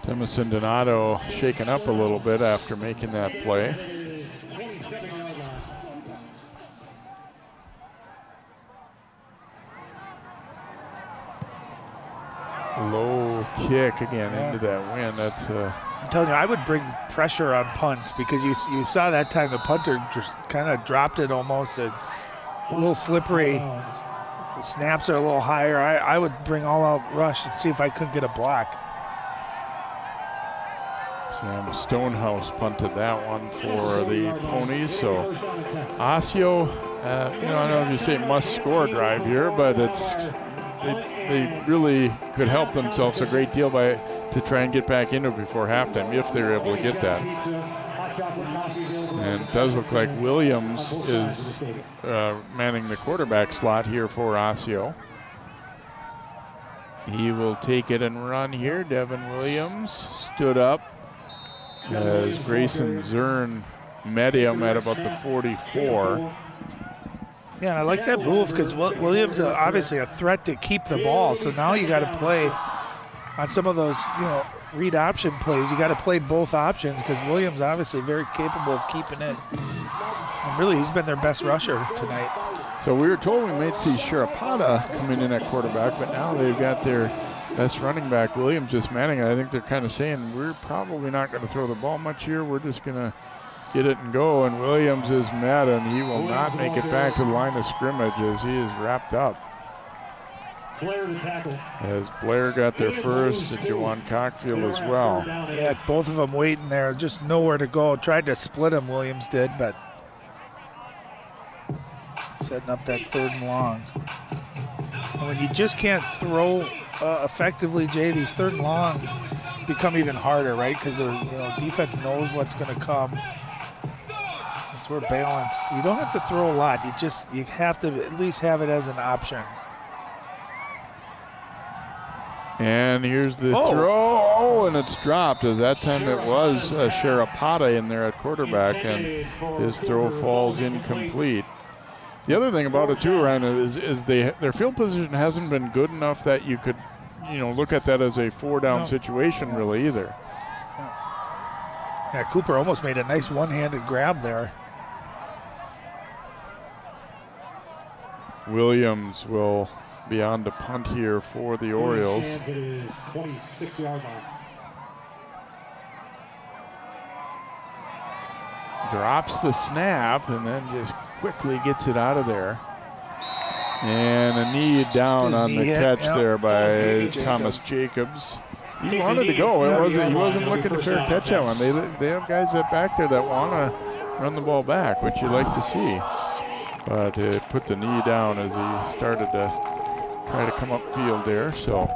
Timothy Donato shaken up a little bit after making that play. Low kick again into that wind. That's I'm telling you, I would bring pressure on punts because you saw that time the punter just kind of dropped it almost, a little slippery. The snaps are a little higher. I would bring all out rush and see if I couldn't get a block. Sam Stonehouse punted that one for the Ponies. So Osseo, I don't know if you say must score drive here, but they really could help themselves a great deal to try and get back into it before halftime if they're able to get that. And it does look like Williams is manning the quarterback slot here for Osseo. He will take it and run here. Devin Williams stood up as Grayson Zern met him at about the 44. Yeah, and I like that move because Williams is obviously a threat to keep the ball. So now you got to play on some of those, read option plays. You got to play both options because Williams obviously very capable of keeping it. And really, he's been their best rusher tonight. So we were told we might see Sharapata coming in at quarterback, but now they've got their best running back, Williams, just manning it. I think they're kind of saying we're probably not going to throw the ball much here. We're just going to get it and go, and Williams is mad, and he will not make it back to the line of scrimmage as he is wrapped up. Blair to tackle. As Blair got there first, and Jawan Cockfield as well. Yeah, both of them waiting there, just nowhere to go. Tried to split him, Williams did, but setting up that 3rd and long. And when you just can't throw effectively, Jay, these 3rd and longs become even harder, right? Because defense knows what's going to come. It's where balance. You don't have to throw a lot. You have to at least have it as an option. And here's the throw, and it's dropped. As that time it was Sharapata in there at quarterback, and his throw falls incomplete. The other thing about it too, Ryan, is their field position hasn't been good enough that you could, look at that as a 4-down situation really either. Yeah, Cooper almost made a nice one-handed grab there. Williams will be on to punt here for the Orioles. 26-yard line. Drops the snap and then just quickly gets it out of there. And a knee down on the catch there by Thomas Jacobs. He wanted to go. He wasn't looking to fair catch that one. They have guys back there that want to run the ball back, which you like to see. But it put the knee down as he started to try to come upfield there. So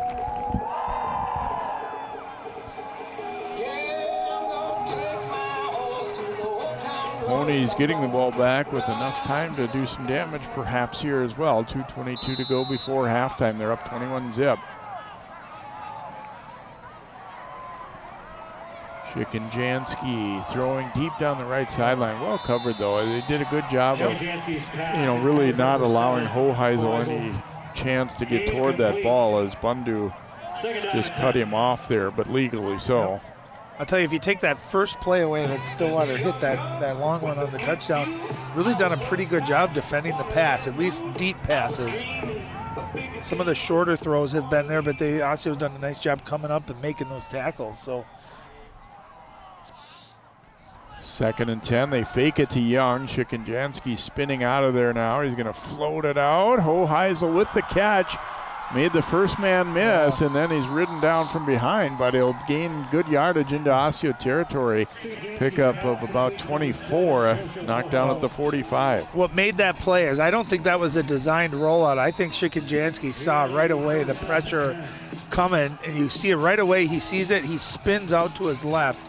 Ponies getting the ball back with enough time to do some damage perhaps here as well. 2:22 to go before halftime. They're up 21-zip. Shikenjansky throwing deep down the right sideline. Well covered though. They did a good job of, really not allowing Hoheisel any chance to get toward that ball as Bundu just cut him off there, but legally so. I'll tell you, if you take that first play away that Stillwater hit that long one on the touchdown, really done a pretty good job defending the pass, at least deep passes. Some of the shorter throws have been there, but they also have done a nice job coming up and making those tackles. So 2nd and 10. They fake it to Young. Shikanjansky spinning out of there now. He's going to float it out. Hoheisel with the catch. Made the first man miss, and then he's ridden down from behind, but he'll gain good yardage into Osseo territory. Pickup of about 24, knocked down at the 45. What made that play is I don't think that was a designed rollout. I think Shikanjansky saw right away the pressure coming, and you see it right away. He sees it. He spins out to his left,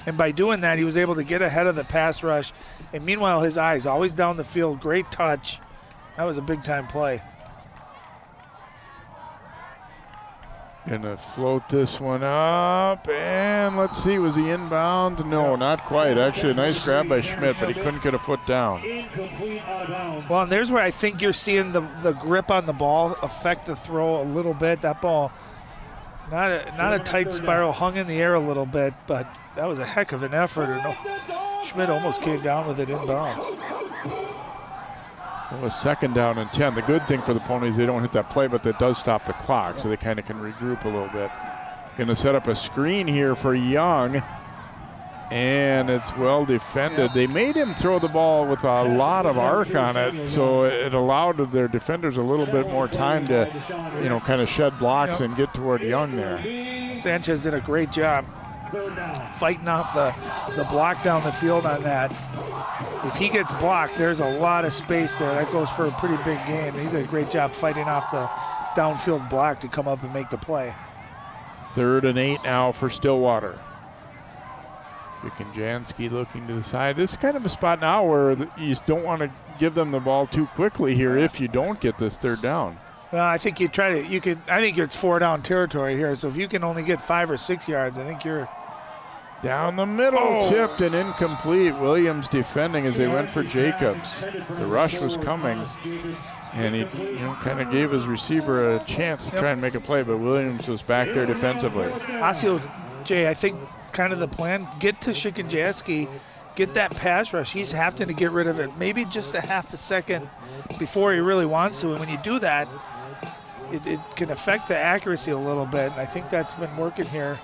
and by doing that, he was able to get ahead of the pass rush. And meanwhile, his eyes always down the field. Great touch. That was a big-time play. Gonna float this one up, and let's see, was he inbound? No, not quite. Actually, a nice grab by Schmidt, but he couldn't get a foot down. Well, and there's where I think you're seeing the grip on the ball affect the throw a little bit. That ball, not a tight spiral, hung in the air a little bit, but that was a heck of an effort. Schmidt almost came down with it inbounds. It was 2nd down and 10. The good thing for the Ponies, they don't hit that play, but that does stop the clock, so they kind of can regroup a little bit. Going to set up a screen here for Young, and it's well defended. They made him throw the ball with a lot of arc on it, so it allowed their defenders a little bit more time to, kind of shed blocks and get toward Young there. Sanchez did a great job fighting off the block down the field on that. If he gets blocked, there's a lot of space there. That goes for a pretty big gain. He did a great job fighting off the downfield block to come up and make the play. 3rd and 8 now for Stillwater. Shikanjansky looking to the side. This is kind of a spot now where you just don't want to give them the ball too quickly here if you don't get this 3rd down. Well, I think I think it's 4 down territory here. So if you can only get 5 or 6 yards, I think you're down the middle, tipped and incomplete. Williams defending as they went for Jacobs. The rush was coming, and he kind of gave his receiver a chance to try and make a play, but Williams was back there defensively. Osseo, Jay, I think kind of the plan, get to Shikanjansky, get that pass rush. He's having to get rid of it maybe just a half a second before he really wants to, and when you do that, it can affect the accuracy a little bit, and I think that's been working here.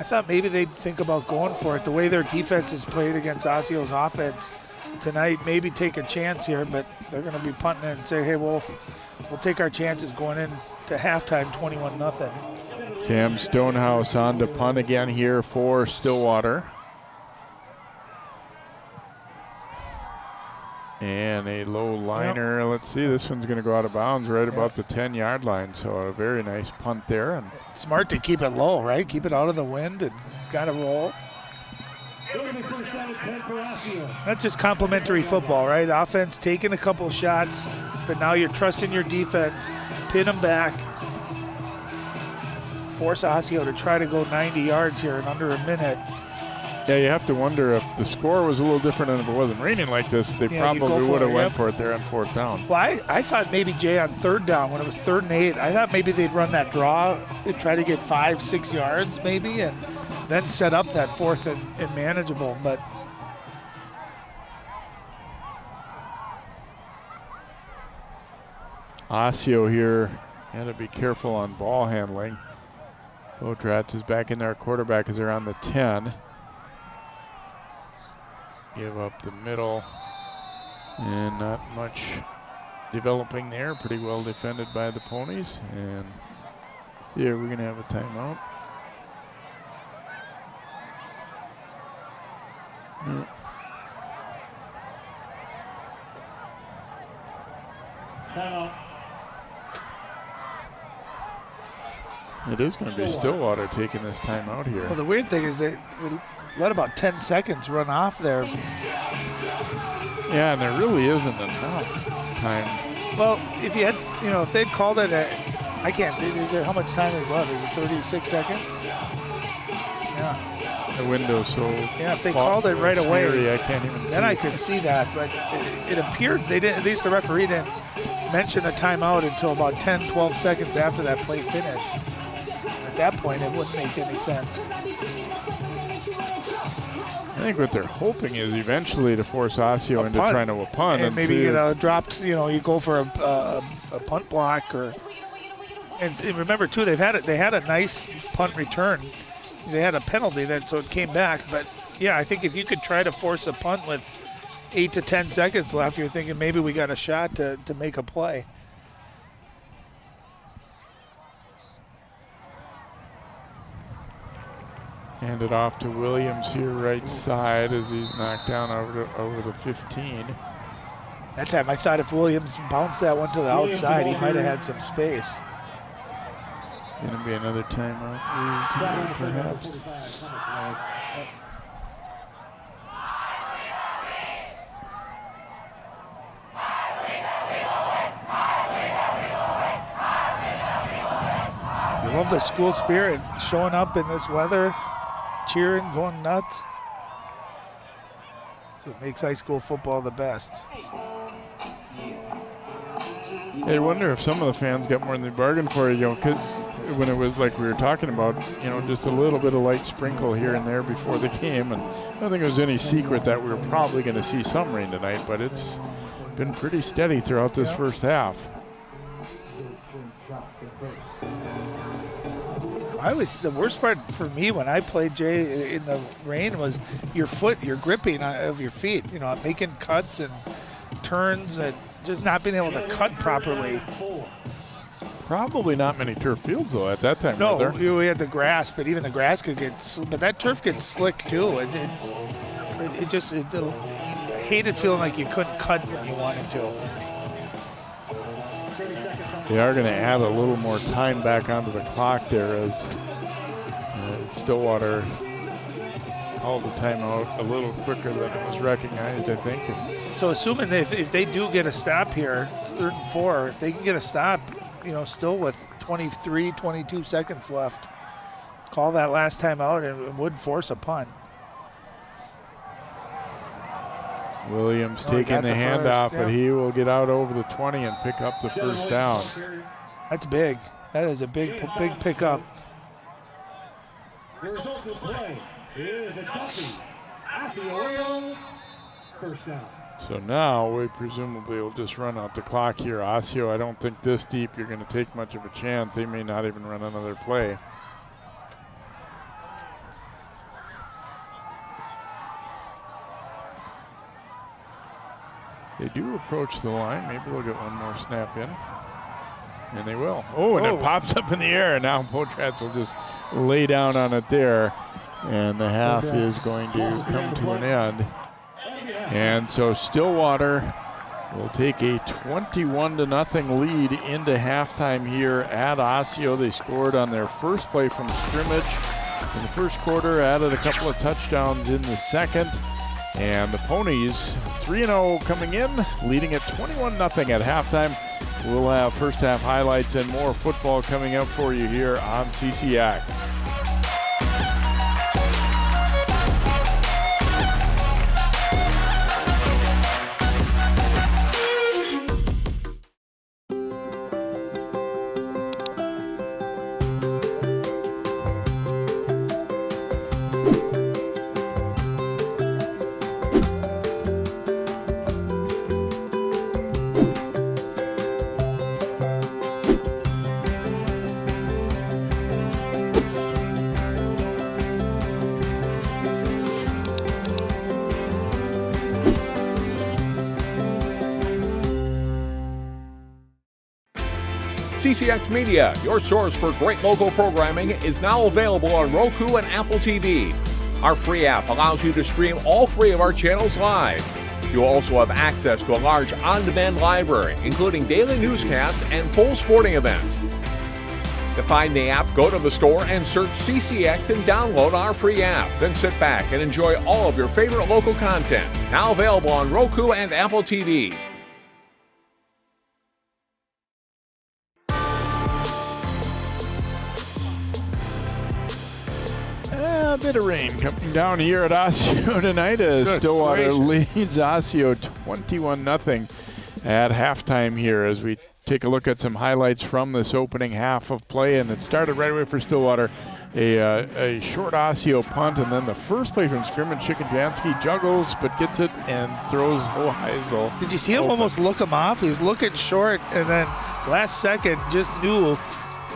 I thought maybe they'd think about going for it. The way their defense is played against Osceo's offense tonight, maybe take a chance here, but they're going to be punting it and say, hey, we'll take our chances going into halftime 21-0. Sam Stonehouse on to punt again here for Stillwater. And a low liner. Yep. Let's see, this one's going to go out of bounds right about the 10-yard line. So a very nice punt there. And smart to keep it low, right? Keep it out of the wind and got to roll. That's just complimentary football, right? Offense taking a couple shots, but now you're trusting your defense, pin them back, force Osseo to try to go 90 yards here in under a minute. Yeah, you have to wonder if the score was a little different and if it wasn't raining like this, they probably would have went for it there on 4th down. Well, I thought maybe, Jay, on 3rd down, when it was 3rd and 8, I thought maybe they'd run that draw and try to get 5-6 yards maybe and then set up that 4th and manageable. But Osseo here, got to be careful on ball handling. Botratz is back in there, quarterback is around the 10. Give up the middle, and not much developing there. Pretty well defended by the Ponies. And see, are we going to have a timeout? No. Timeout. It is going to be Stillwater taking this timeout here. Well, the weird thing is we let about 10 seconds run off there. Yeah, and there really isn't enough time. Well, if you had, if they'd called it I can't see, how much time is left? Is it 36 seconds? Yeah. The window's so yeah, if they called it right away, I can't even then see. I could see that, but it appeared they didn't, at least the referee didn't mention a timeout until about 10, 12 seconds after that play finished. that point, it wouldn't make any sense. I think what they're hoping is eventually to force Osseo into trying to punt. And maybe get a dropped, you go for a punt block. And remember, too, they had a nice punt return. They had a penalty, so it came back. But, yeah, I think if you could try to force a punt with 8 to 10 seconds left, you're thinking maybe we got a shot to make a play. Hand it off to Williams here, right side, as he's knocked down over the 15. That time I thought if Williams bounced that one to the outside, he might have had some space. Going to be another timeout used here, perhaps. I love the school spirit showing up in this weather, cheering, going nuts. That's what makes high school football the best. I wonder if some of the fans got more than they bargained for, because when it was like we were talking about, just a little bit of light sprinkle here and there before the game. And I don't think it was any secret that we were probably going to see some rain tonight, but it's been pretty steady throughout this first half. The worst part for me when I played, Jay, in the rain was your gripping of your feet, making cuts and turns and just not being able to cut properly. Probably not many turf fields, though, at that time. No, we had the grass, but even the grass could but that turf gets slick, too. I hated feeling like you couldn't cut when you wanted to. They are going to add a little more time back onto the clock there as Stillwater called the timeout a little quicker than it was recognized, I think. So assuming if they do get a stop here, 3rd and 4, if they can get a stop, still with 23, 22 seconds left, call that last timeout and would force a punt. Williams taking the handoff, but he will get out over the 20 and pick up the first down. That's big. That is a big pickup. The result of the play is a touchie. Osseo, first down. So now we presumably will just run out the clock here. Osseo, I don't think this deep you're going to take much of a chance. They may not even run another play. They do approach the line. Maybe we'll get one more snap in. And they will. Oh, and it pops up in the air. And now Potratz will just lay down on it there. And the half is going to come to an end. And so Stillwater will take a 21-0 lead into halftime here at Osseo. They scored on their first play from scrimmage in the first quarter, added a couple of touchdowns in the second. And the Ponies 3-0 coming in, leading at 21-0 at halftime. We'll have first half highlights and more football coming up for you here on CCX. CCX Media, your source for great local programming, is now available on Roku and Apple TV. Our free app allows you to stream all 3 of our channels live. You'll also have access to a large on-demand library, including daily newscasts and full sporting events. To find the app, go to the store and search CCX and download our free app. Then sit back and enjoy all of your favorite local content. Now available on Roku and Apple TV. A bit of rain coming down here at Osseo tonight as Stillwater leads Osseo 21-0 at halftime here as we take a look at some highlights from this opening half of play. And it started right away for Stillwater. A short Osseo punt, and then the first play from scrimmage, Chicken-Jansky juggles but gets it and throws Hoheisel. Did you see him almost look him off? He was looking short, and then last second just knew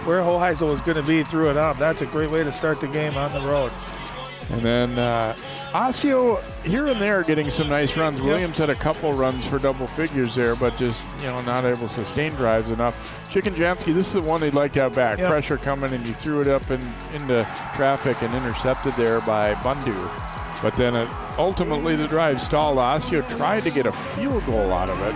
where Hoheisel was going to be, threw it up. That's a great way to start the game on the road. And then Osseo here and there getting some nice runs. Williams had a couple runs for double figures there, but just not able to sustain drives enough. Chicken-Jansky, this is the one he'd like to have back. Pressure coming, and he threw it up into traffic and intercepted there by Bundu. But then ultimately the drive stalled. Osseo tried to get a field goal out of it,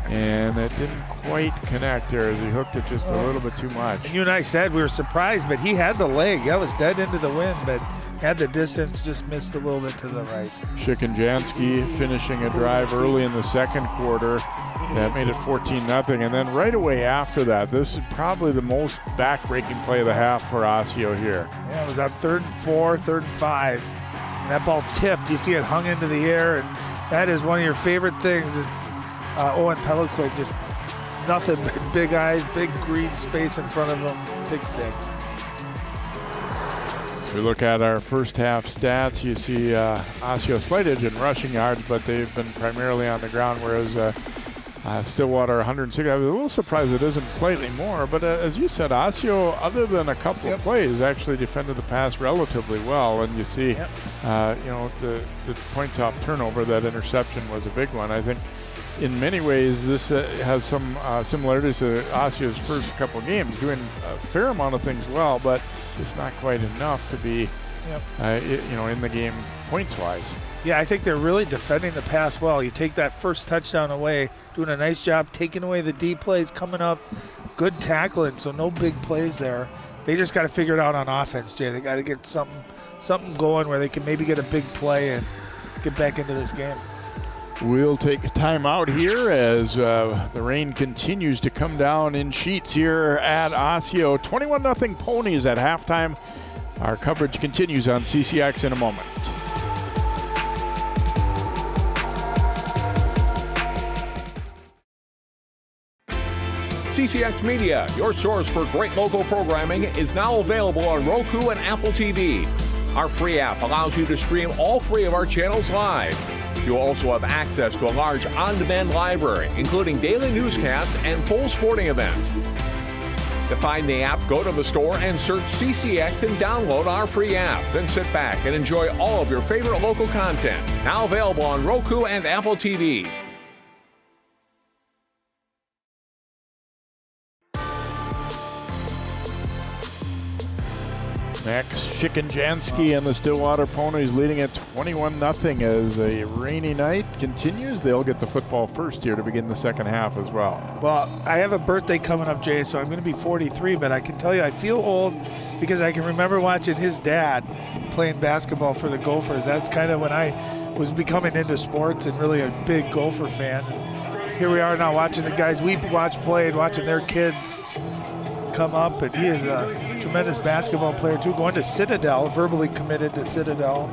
and it didn't quite connect there as he hooked it just a little bit too much. You and I said we were surprised, but he had the leg. That was dead into the wind, but had the distance, just missed a little bit to the right. Chicken-Jansky finishing a drive early in the second quarter that made it 14-0. And then right away after that, this is probably the most back-breaking play of the half for Osseo here. Yeah, it was on 3rd and 4, 3rd and 5. And that ball tipped. You see it hung into the air, and that is one of your favorite things is Owen Peloquin, just nothing but big eyes, big green space in front of him, big 6. We look at our first half stats. You see Osseo slight edge in rushing yards, but they've been primarily on the ground, whereas Stillwater 160. I was a little surprised it isn't slightly more, but as you said, Osseo, other than a couple of plays, actually defended the pass relatively well. And you see, the points off turnover, that interception was a big one. I think in many ways this has some similarities to Osseo's first couple games, doing a fair amount of things well, but it's not quite enough to be, in the game points-wise. Yeah, I think they're really defending the pass well. You take that first touchdown away, doing a nice job taking away the D plays, coming up, good tackling, so no big plays there. They just got to figure it out on offense, Jay. They got to get something going where they can maybe get a big play and get back into this game. We'll take a timeout here as the rain continues to come down in sheets here at Osseo. 21-0 Ponies at halftime. Our coverage continues on CCX in a moment. CCX Media, your source for great local programming, is now available on Roku and Apple TV. Our free app allows you to stream all 3 of our channels live. You also have access to a large on-demand library, including daily newscasts and full sporting events. To find the app, go to the store and search CCX and download our free app. Then sit back and enjoy all of your favorite local content. Now available on Roku and Apple TV. Next, Chicken-Jansky and the Stillwater Ponies leading at 21-0 as a rainy night continues. They'll get the football first here to begin the second half as well. Well, I have a birthday coming up, Jay, so I'm going to be 43, but I can tell you I feel old because I can remember watching his dad playing basketball for the Gophers. That's kind of when I was becoming into sports and really a big Gopher fan. And here we are now watching the guys we watch play and watching their kids come up, and he is a tremendous basketball player too, going to Citadel, verbally committed to Citadel.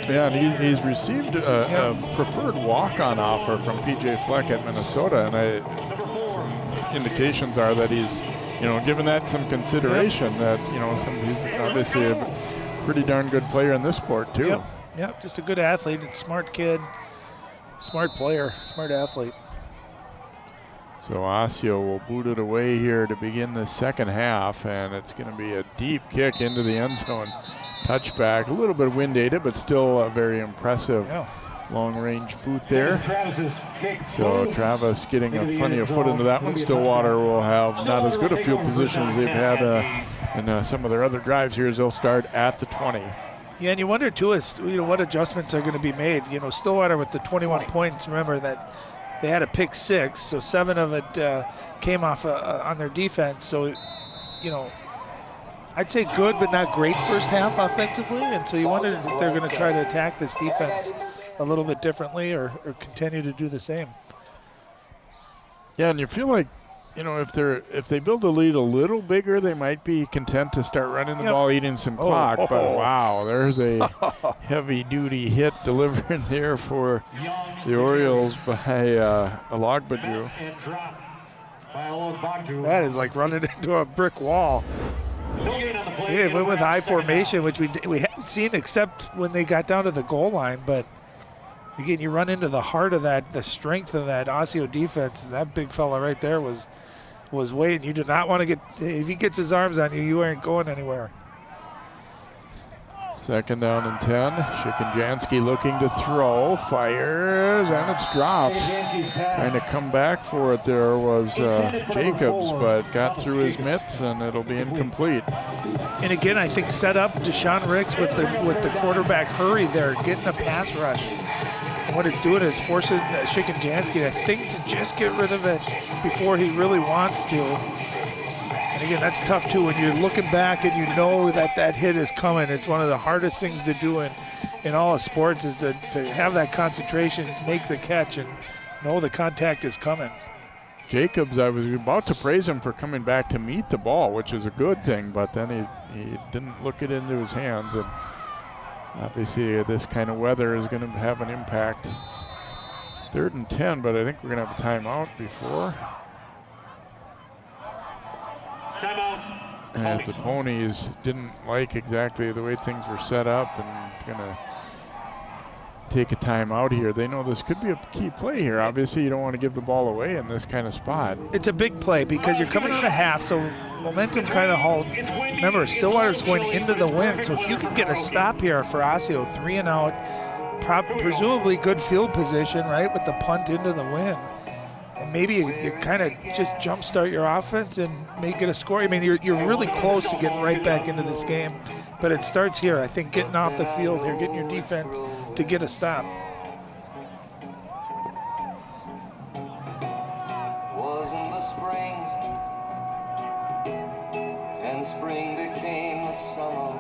Yeah, and he's received a preferred walk-on offer from PJ Fleck at Minnesota, and indications are that he's, given that some consideration, that, he's obviously a pretty darn good player in this sport too. Yep, just a good athlete, and smart kid, smart player, smart athlete. So Osseo will boot it away here to begin the second half, and it's going to be a deep kick into the end zone. Touchback, a little bit wind aided, but still a very impressive long-range boot there. So Travis getting plenty of foot into that one. Stillwater will have not as good a field position as they've had in some of their other drives here, as they'll start at the 20. Yeah, and you wonder too what adjustments are going to be made. Stillwater with the 21 points, remember that they had a pick 6, so 7 of it came off on their defense. So, I'd say good but not great first half offensively, and so you wondered if they're going to try to attack this defense a little bit differently or continue to do the same. Yeah, and you feel like you know, if they build the lead a little bigger, they might be content to start running the ball, eating some clock. But wow, there's a heavy-duty hit delivered there for the Orioles by Alagbaju. That is like running into a brick wall. Yeah, it went with high formation, which we hadn't seen except when they got down to the goal line. But again, you run into the heart of that, the strength of that Osseo defense. That big fella right there was waiting. You do not want to get, if he gets his arms on you, you ain't going anywhere. Second down and 10. Shikanjansky looking to throw, fires, and it's dropped. Trying to come back for it there was Jacobs, but got through his mitts, and it'll be incomplete. And again, I think set up Deshaun Ricks with the quarterback hurry there, getting a pass rush. And what it's doing is forcing Shikanjansky, I think, to just get rid of it before he really wants to. And again, that's tough too when you're looking back and you know that hit is coming. It's one of the hardest things to do in all of sports is to have that concentration, make the catch, and know the contact is coming. Jacobs, I was about to praise him for coming back to meet the ball, which is a good thing, but then he didn't look it into his hands, and obviously this kind of weather is going to have an impact. 3rd and 10, but I think we're going to have a timeout before. As the Ponies didn't like exactly the way things were set up and going to take a timeout here. They know this could be a key play here. Obviously, you don't want to give the ball away in this kind of spot. It's a big play because you're coming out of half, so momentum kind of halts. Remember, Stillwater's going into the wind, so if you can get a stop here for Osseo, 3 and out, presumably good field position, right, with the punt into the wind. And maybe you kind of just jumpstart your offense and make it a score. I mean, you're really close to getting right back into this game. But it starts here, I think, getting off the field here, getting your defense to get a stop. Was in the spring, and spring became the summer.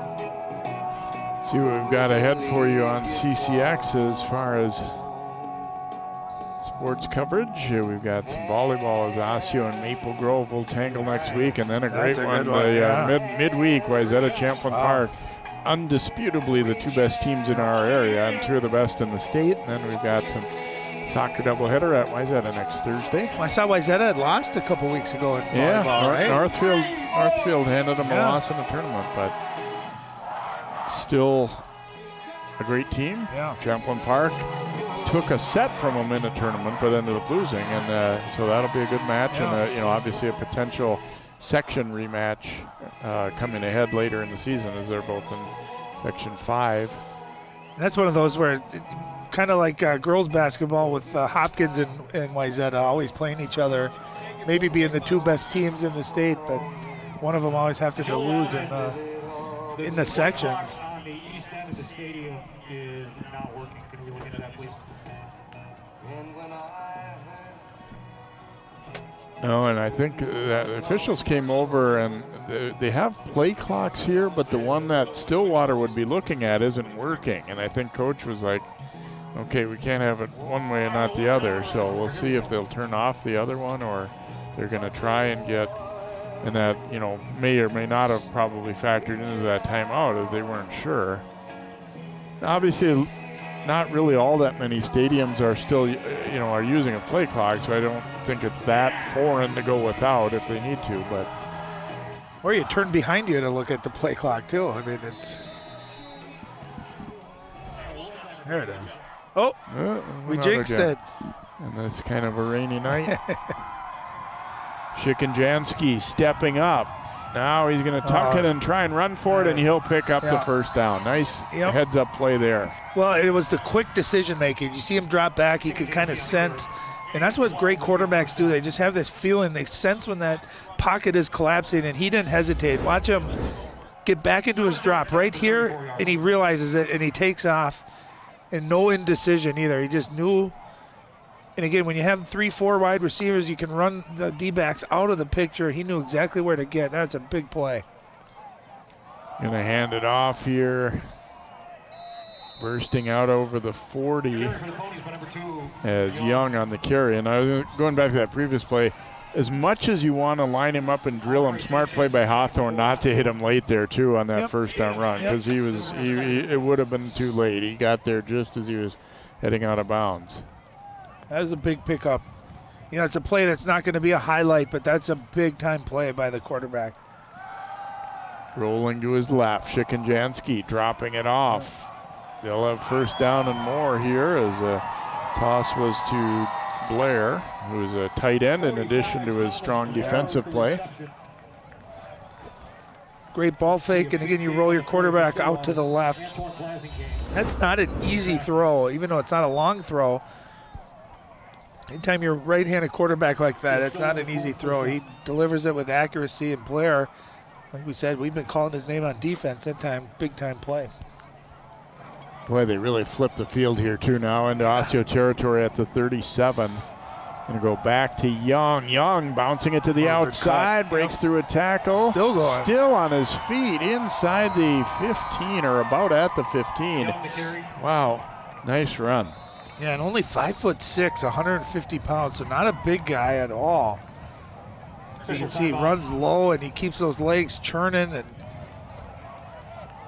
See what we've got ahead for you on CCX as far as sports coverage. We've got some volleyball as Osseo and Maple Grove will tangle next week, and then a great one, midweek, Wayzata Champlain Park. Undisputably the 2 best teams in our area and 2 of the best in the state. And then we've got some soccer doubleheader at Wayzata next Thursday. Well, I saw Wayzata had lost a couple weeks ago in volleyball, right? Northfield handed them a loss in the tournament, but still a great team. Yeah. Champlain Park took a set from them in the tournament, but ended up losing, and so that'll be a good match, and obviously a potential section rematch coming ahead later in the season, as they're both in Section 5. That's one of those where, kind of like girls basketball with Hopkins and Wayzata always playing each other, maybe being the 2 best teams in the state, but one of them always have to lose in the sections. On the east end of the stadium is not working. Can we look into that, please? No, and I think that officials came over and they have play clocks here, but the one that Stillwater would be looking at isn't working. And I think Coach was like, okay, we can't have it one way and not the other. So we'll see if they'll turn off the other one or they're going to try and get, and that, may or may not have probably factored into that timeout as they weren't sure. Obviously, not really all that many stadiums are still, are using a play clock, so I don't think it's that foreign to go without if they need to, but. Or you turn behind you to look at the play clock too. I mean, there it is. Oh, we jinxed it. And it's kind of a rainy night. Shikanjansky stepping up. Now he's going to tuck it and try and run for it, and he'll pick up the first down. Nice heads-up play there. Well, it was the quick decision-making. You see him drop back. He could kind of sense, and that's what great quarterbacks do. They just have this feeling. They sense when that pocket is collapsing, and he didn't hesitate. Watch him get back into his drop right here, and he realizes it, and he takes off, and no indecision either. He just knew. And again, when you have 3-4 wide receivers, you can run the D-backs out of the picture. He knew exactly where to get. That's a big play. Going to hand it off here. Bursting out over the 40 as Young on the carry. And I was going back to that previous play. as much as you want to line him up and drill him, smart play by Hawthorne not to hit him late there too on that first down run, because it would have been too late. He got there just as he was heading out of bounds. That is a big pickup. You know, it's a play that's not going to be a highlight, but that's a big-time play by the quarterback. Rolling to his left, Shikanjansky dropping it off. They'll have first down and more here as a toss was to Blair, who is a tight end in addition to his strong defensive play. Great ball fake, and again, you roll your quarterback out to the left. That's not an easy throw, even though it's not a long throw. Anytime you're a right-handed quarterback like that, it's not an easy throw. He delivers it with accuracy, and Blair, like we said, we've been calling his name on defense that time, big-time play. Boy, they really flipped the field here too now into Osseo territory at the 37. Going to go back to Young. Young bouncing it to the outside, breaks through a tackle. Still going. Still on his feet inside the 15 or about at the 15. Wow, nice run. Yeah, and only 5'6", 150 pounds, so not a big guy at all. You can see he runs low and he keeps those legs churning, and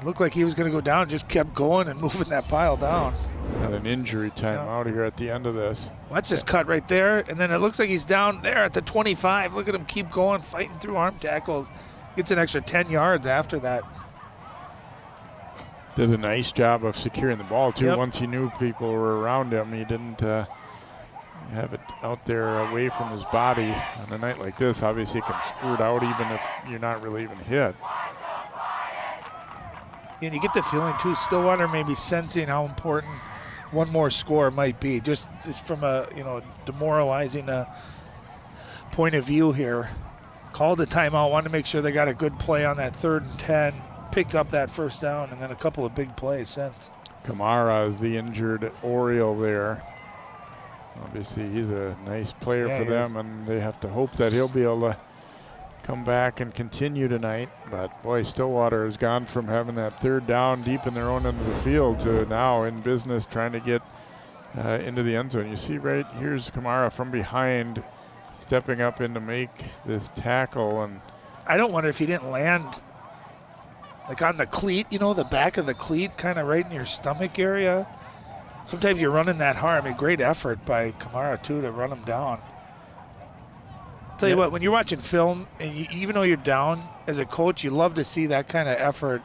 looked like he was going to go down, just kept going and moving that pile down. Got an injury time out here at the end of this. Watch this cut right there, and then it looks like he's down there at the 25. Look at him keep going, fighting through arm tackles. Gets an extra 10 yards after that. Did a nice job of securing the ball, too. Once he knew people were around him, he didn't have it out there away from his body. On a night like this, obviously it can squirt out even if you're not really even hit. And you get the feeling, too, Stillwater may be sensing how important one more score might be, just from a demoralizing point of view here. Called a timeout, wanted to make sure they got a good play on that 3rd and 10. Picked up that first down, and then a couple of big plays since. Kamara is the injured Oriole there. Obviously, he's a nice player for them, and they have to hope that he'll be able to come back and continue tonight. But, boy, Stillwater has gone from having that 3rd down deep in their own end of the field to now in business trying to get into the end zone. You see right here's Kamara from behind stepping up in to make this tackle. And I don't wonder if he didn't land like on the cleat, the back of the cleat, kind of right in your stomach area. Sometimes you're running that hard. I mean, great effort by Kamara, too, to run him down. I'll tell you what, when you're watching film, and even though you're down, as a coach, you love to see that kind of effort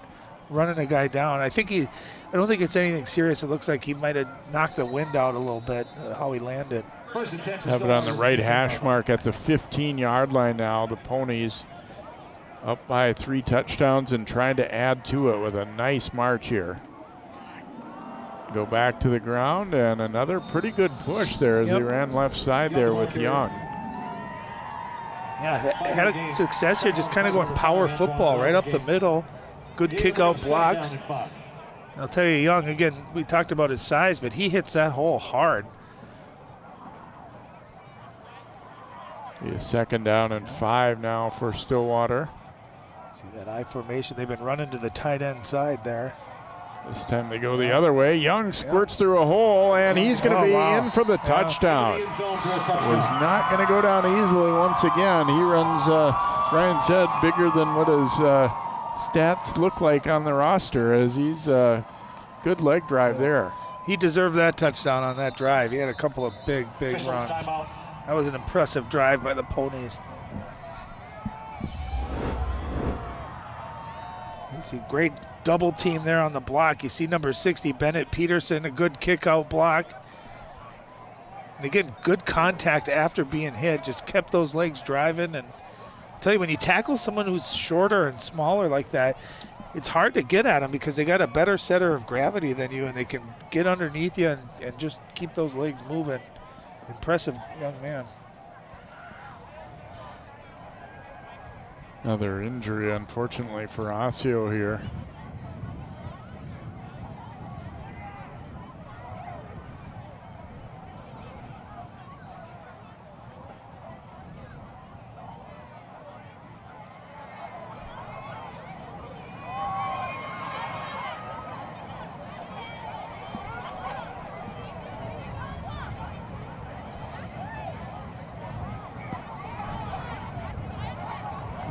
running a guy down. I don't think it's anything serious. It looks like he might have knocked the wind out a little bit, how he landed. Have it on the right hash mark at the 15-yard line now. The Ponies up by 3 touchdowns and trying to add to it with a nice march here. Go back to the ground, and another pretty good push there as they ran left side there with Young. Yeah, had a success here, just kind of going power football right up the middle. Good kick-out blocks. I'll tell you, Young, again, we talked about his size, but he hits that hole hard. Be a 2nd down and 5 now for Stillwater. See that I formation. They've been running to the tight end side there. This time they go the other way. Young squirts through a hole, and he's going to be in for the touchdown. Was not going to go down easily once again. He runs, Ryan said, bigger than what his stats look like on the roster, as he's good leg drive there. He deserved that touchdown on that drive. He had a couple of big runs. That was an impressive drive by the Ponies. You see great double team there on the block. You see number 60, Bennett Peterson, a good kick out block. And again, good contact after being hit. Just kept those legs driving. And I'll tell you, when you tackle someone who's shorter and smaller like that, it's hard to get at them because they got a better center of gravity than you, and they can get underneath you and just keep those legs moving. Impressive young man. Another injury, unfortunately, for Osseo here.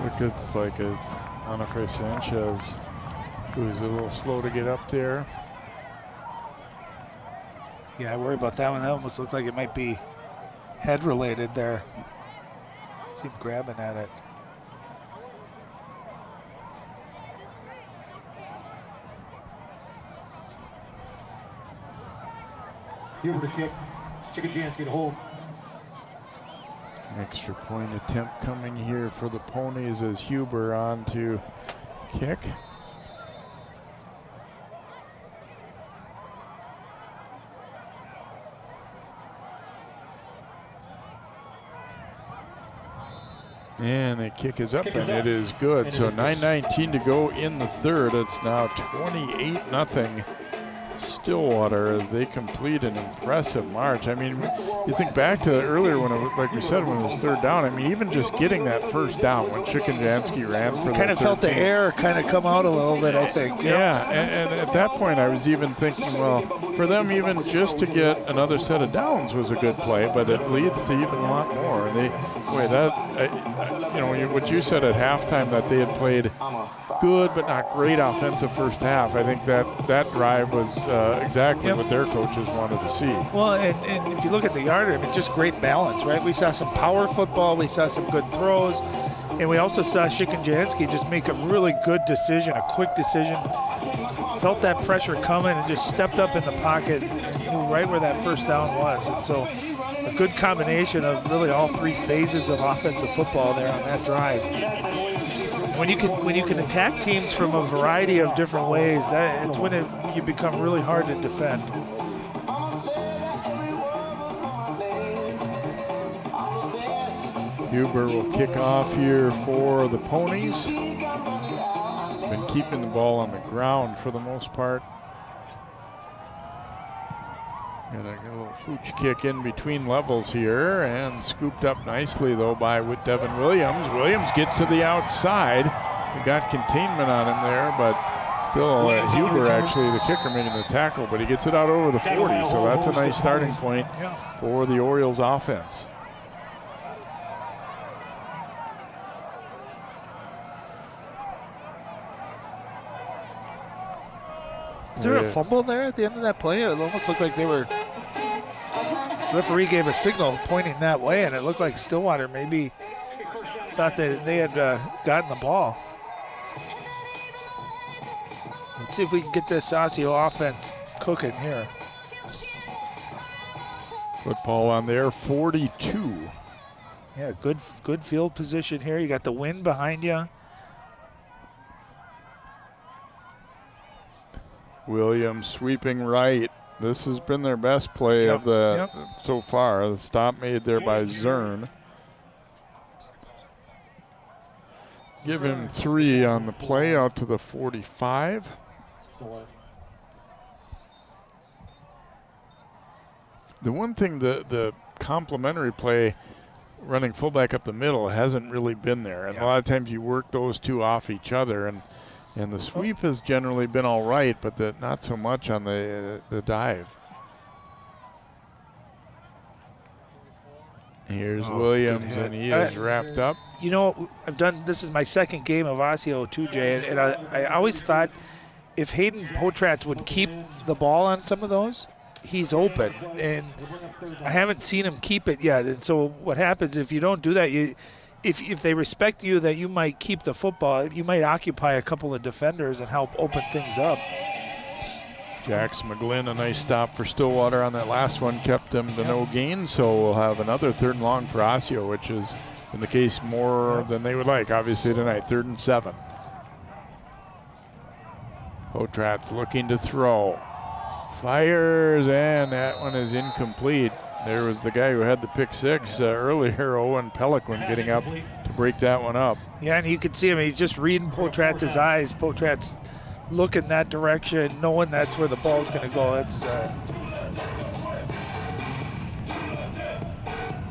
Looks like it's Anafre Sanchez, who's a little slow to get up there. Yeah, I worry about that one. That almost looked like it might be head related there. See him grabbing at it. Huber to kick. Chickajansky to hold. Extra point attempt coming here for the Ponies as Huber on to kick. And the kick is up, and it is good. So 9:19 to go in the third. It's now 28-0 Stillwater as they complete an impressive march. I mean, you think back to earlier when it was, like we said, when it was third down. I mean, even just getting that first down when Chickenjansky ran for kind of felt the air kind of come out a little bit, I think. Yeah, and at that point I was even thinking, well, for them even just to get another set of downs was a good play, but it leads to even a lot more. And they, boy, that, you know, what you said at halftime that they had played good but not great offensive first half. I think that drive was exactly what their coaches wanted to see. Well, and if you look at the yard, I mean, just great balance, right? We saw some power football, we saw some good throws, and we also saw Chickenjansky just make a really good decision, a quick decision. Felt that pressure coming and just stepped up in the pocket and knew right where that first down was. And so a good combination of really all three phases of offensive football there on that drive. When you can attack teams from a variety of different ways, it's when you become really hard to defend. Huber will kick off here for the Ponies. Been keeping the ball on the ground for the most part. Got a little pooch kick in between levels here, and scooped up nicely though by Devin Williams. Williams gets to the outside. We got containment on him there, but still Huber actually the kicker making the tackle, but he gets it out over the 40, so that's a nice starting point for the Orioles offense. Is there a fumble there at the end of that play? It almost looked like they were. Referee gave a signal pointing that way, and it looked like Stillwater maybe thought that they had gotten the ball. Let's see if we can get this Osseo offense cooking here. Football on there, 42. Yeah, good field position here. You got the wind behind you. Williams sweeping right. This has been their best play of the so far. The stop made there by Zern. Give him 3 on the play out to the 45. The one thing, the complementary play running fullback up the middle hasn't really been there. And a lot of times you work those two off each other, and the sweep has generally been all right, but not so much on the dive. Here's Williams, and he is wrapped up. You know, this is my second game of Osseo too, Jay, and I always thought if Hayden Potratz would keep the ball on some of those, he's open, and I haven't seen him keep it yet. And so what happens if you don't do that, if they respect you that you might keep the football, you might occupy a couple of defenders and help open things up. Jax McGlynn, a nice stop for Stillwater on that last one, kept them to no gain, so we'll have another 3rd and long for Osseo, which is in the case more than they would like, obviously, tonight. 3rd and 7. Potratz looking to throw. Fires, and that one is incomplete. There was the guy who had the pick 6 earlier, Owen Peliquin, getting up to break that one up. Yeah, and you could see him. He's just reading Potratz's eyes. Potratz looking that direction, knowing that's where the ball's going to go. That's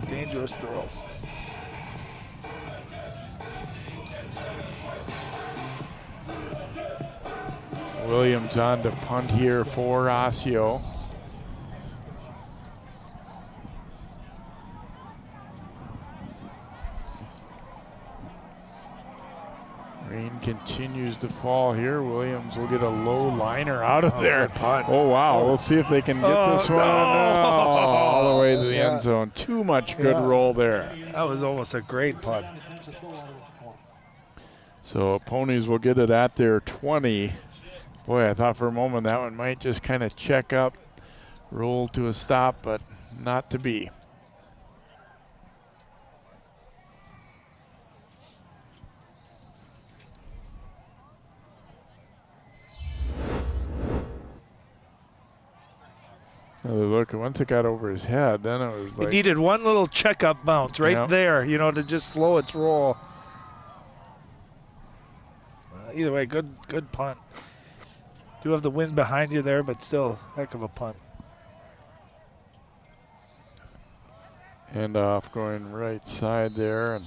dangerous throw. Williams on to punt here for Osseo. Rain continues to fall here. Williams will get a low liner out of there. Good punt. Oh, wow. We'll see if they can get this one. no. All the way to the Yeah. end zone. Too much good Yeah. roll there. That was almost a great punt. So Ponies will get it at their 20. Boy, I thought for a moment that one might just kind of check up, roll to a stop, but not to be. Look, once it got over his head, then it was like... It needed one little checkup bounce right Yep. there, you know, to just slow its roll. Either way, good punt. Do have the wind behind you there, but still, heck of a punt. Hand off going right side there, and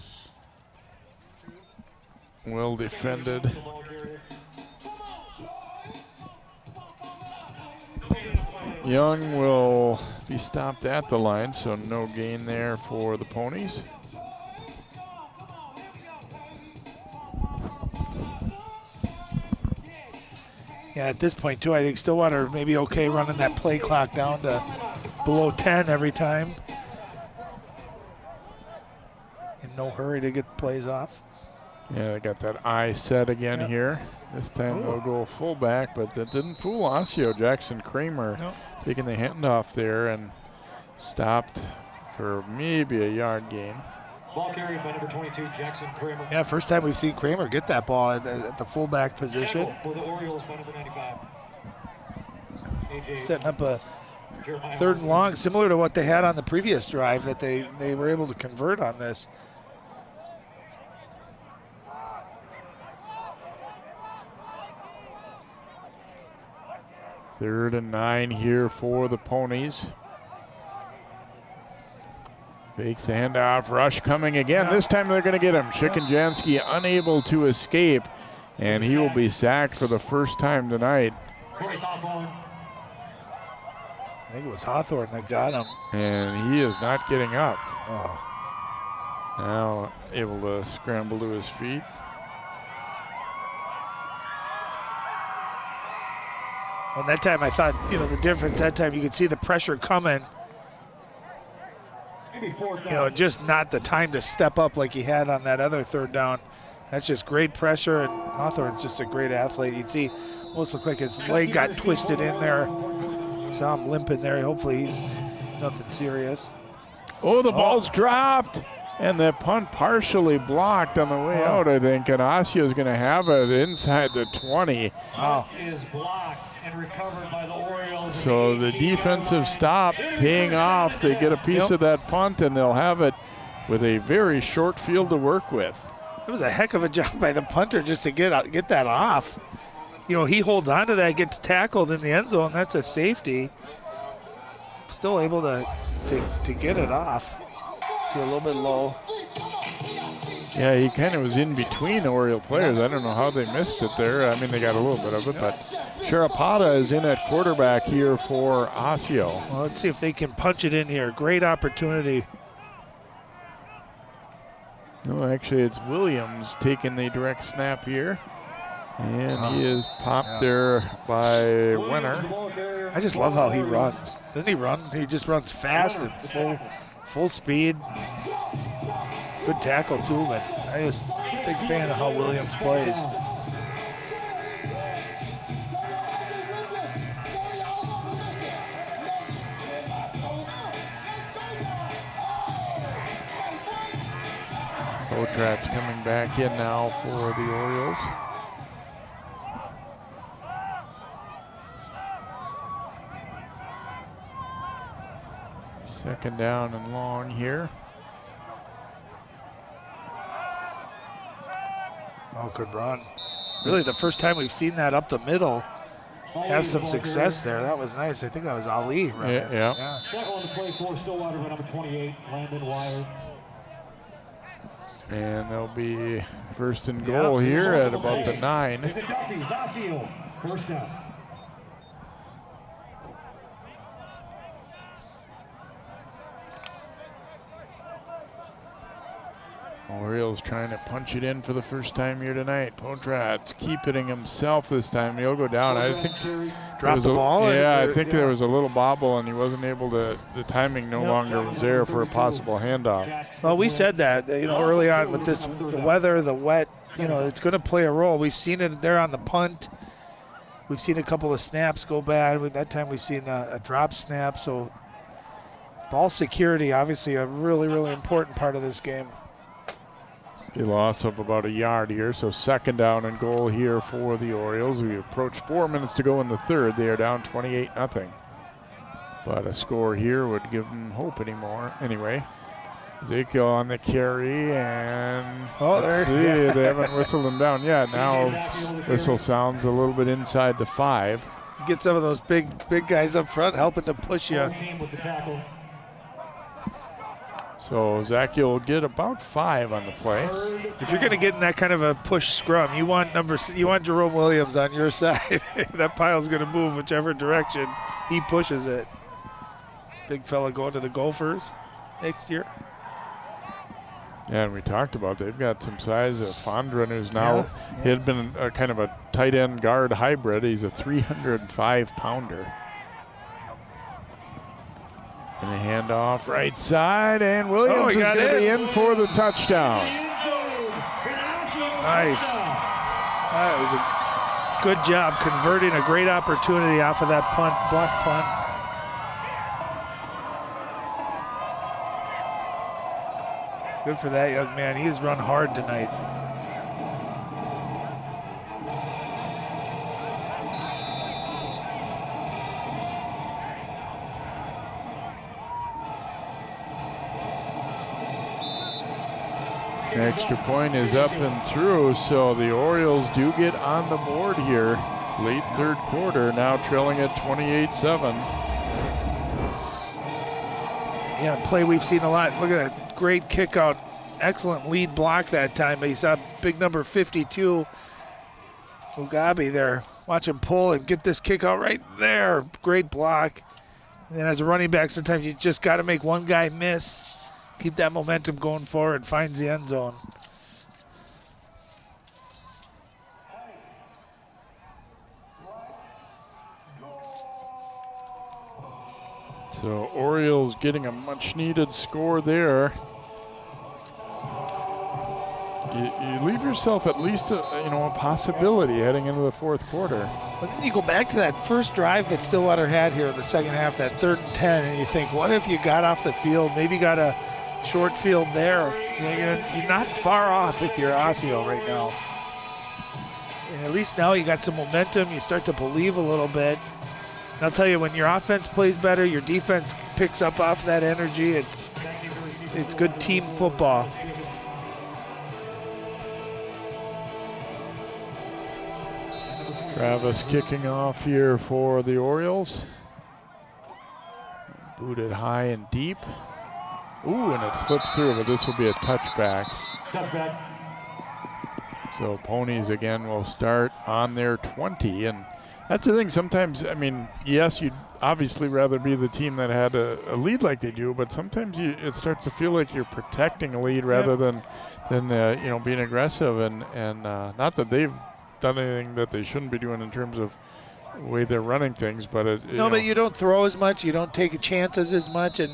well defended. Young will be stopped at the line, so no gain there for the Ponies. Yeah, at this point, too, I think Stillwater may be okay running that play clock down to below 10 every time. In no hurry to get the plays off. Yeah, they got that eye set again here. This time they'll go fullback, but that didn't fool Osseo. Jackson Kramer taking the handoff there and stopped for maybe a yard gain. Ball carried by number 22, Jackson Kramer. Yeah, first time we've seen Kramer get that ball at the fullback position. Tackle for the Orioles by number 95. AJ Setting up a Jeremiah third and long, similar to what they had on the previous drive that they were able to convert on this. Third and 9 here for the Ponies. Fakes the handoff, rush coming again. This time they're going to get him. Shikanjansky unable to escape, and he will be sacked for the first time tonight. Corey Hawthorne. I think it was Hawthorne that got him. And he is not getting up. Oh. Now able to scramble to his feet. And that time I thought, the difference that time, you could see the pressure coming. Just not the time to step up like he had on that other third down. That's just great pressure, and Hawthorne's just a great athlete. You see, almost looked like his leg got twisted in there. Saw him limping there. Hopefully he's nothing serious. Oh, the ball's dropped. And the punt partially blocked on the way out, I think. And Osseo's going to have it inside the 20. Wow. Is blocked and recovered by the Orioles. So the defensive stop paying off. They get a piece of that punt, and they'll have it with a very short field to work with. It was a heck of a job by the punter just to get that off. He holds on to that, gets tackled in the end zone. That's a safety. Still able to get it off. See, a little bit low. Yeah, he kind of was in between Oriole players. I don't know how they missed it there. I mean, they got a little bit of it, but Sharapata is in at quarterback here for Osseo. Well, let's see if they can punch it in here. Great opportunity. No, actually, it's Williams taking the direct snap here. And he is popped there by Wenner. I just love how he runs. Doesn't he run? He just runs fast and full speed. Good tackle too, but I just big fan of how Williams plays. Potrat's coming back in now for the Orioles. Second down and long here. Oh, good run. Really the first time we've seen that up the middle have some success there. That was nice. I think that was Ali running. Yeah. Tackle on the play for Stillwater by number 28, Landon Wire. And there'll be first and goal here at about the 9. It's a Duffy's Osseo. First down. Orioles trying to punch it in for the first time here tonight. Potratz keep hitting himself this time. He'll go down. I think Dropped the ball? Yeah, I think there was a little bobble and he wasn't able to, the timing no longer was there for a possible handoff. Well, we said that, early on with this, the weather, the wet, it's going to play a role. We've seen it there on the punt. We've seen a couple of snaps go bad. That time we've seen a drop snap. So ball security, obviously a really, really important part of this game. A loss of about a yard here, so 2nd down and goal here for the Orioles. We approach 4 minutes to go in the 3rd. They are down 28-0. But a score here would give them hope anymore. Anyway, Ezekiel on the carry, and let's see, they haven't whistled him down yet. Now whistle sounds a little bit inside the 5. You get some of those big guys up front helping to push you. So Zacchio will get about 5 on the play. If you're going to get in that kind of a push scrum, you want Jerome Williams on your side. That pile's going to move whichever direction he pushes it. Big fella going to the Gophers next year. Yeah, and we talked about they've got some size. Fondren, who's now he had been a kind of a tight end guard hybrid. He's a 305-pounder. And a handoff right side, and Williams is going to be in for the touchdown. Nice. That was a good job converting a great opportunity off of that punt, block punt. Good for that young man. He has run hard tonight. Extra point is up and through, so the Orioles do get on the board here. Late 3rd quarter, now trailing at 28-7. Yeah, play we've seen a lot. Look at that great kick out. Excellent lead block that time. But you saw big number 52, Mugabe there. Watch him pull and get this kick out right there. Great block. And as a running back, sometimes you just got to make one guy miss. Keep that momentum going forward, finds the end zone. So Orioles getting a much-needed score there. You leave yourself at least a possibility heading into the 4th quarter. But then you go back to that first drive that Stillwater had here in the 2nd half, that 3rd and 10, and you think, what if you got off the field, maybe got a short field there? You're not far off if you're Osseo right now. And at least now you got some momentum. You start to believe a little bit. And I'll tell you, when your offense plays better, your defense picks up off that energy. It's good team football. Travis kicking off here for the Orioles. Booted high and deep. Ooh, and it slips through, but this will be a touchback. So Ponies again will start on their 20, and that's the thing. Sometimes, yes, you'd obviously rather be the team that had a lead like they do, but sometimes it starts to feel like you're protecting a lead rather than being aggressive, and not that they've done anything that they shouldn't be doing in terms of the way they're running things, but but you don't throw as much, you don't take chances as much, and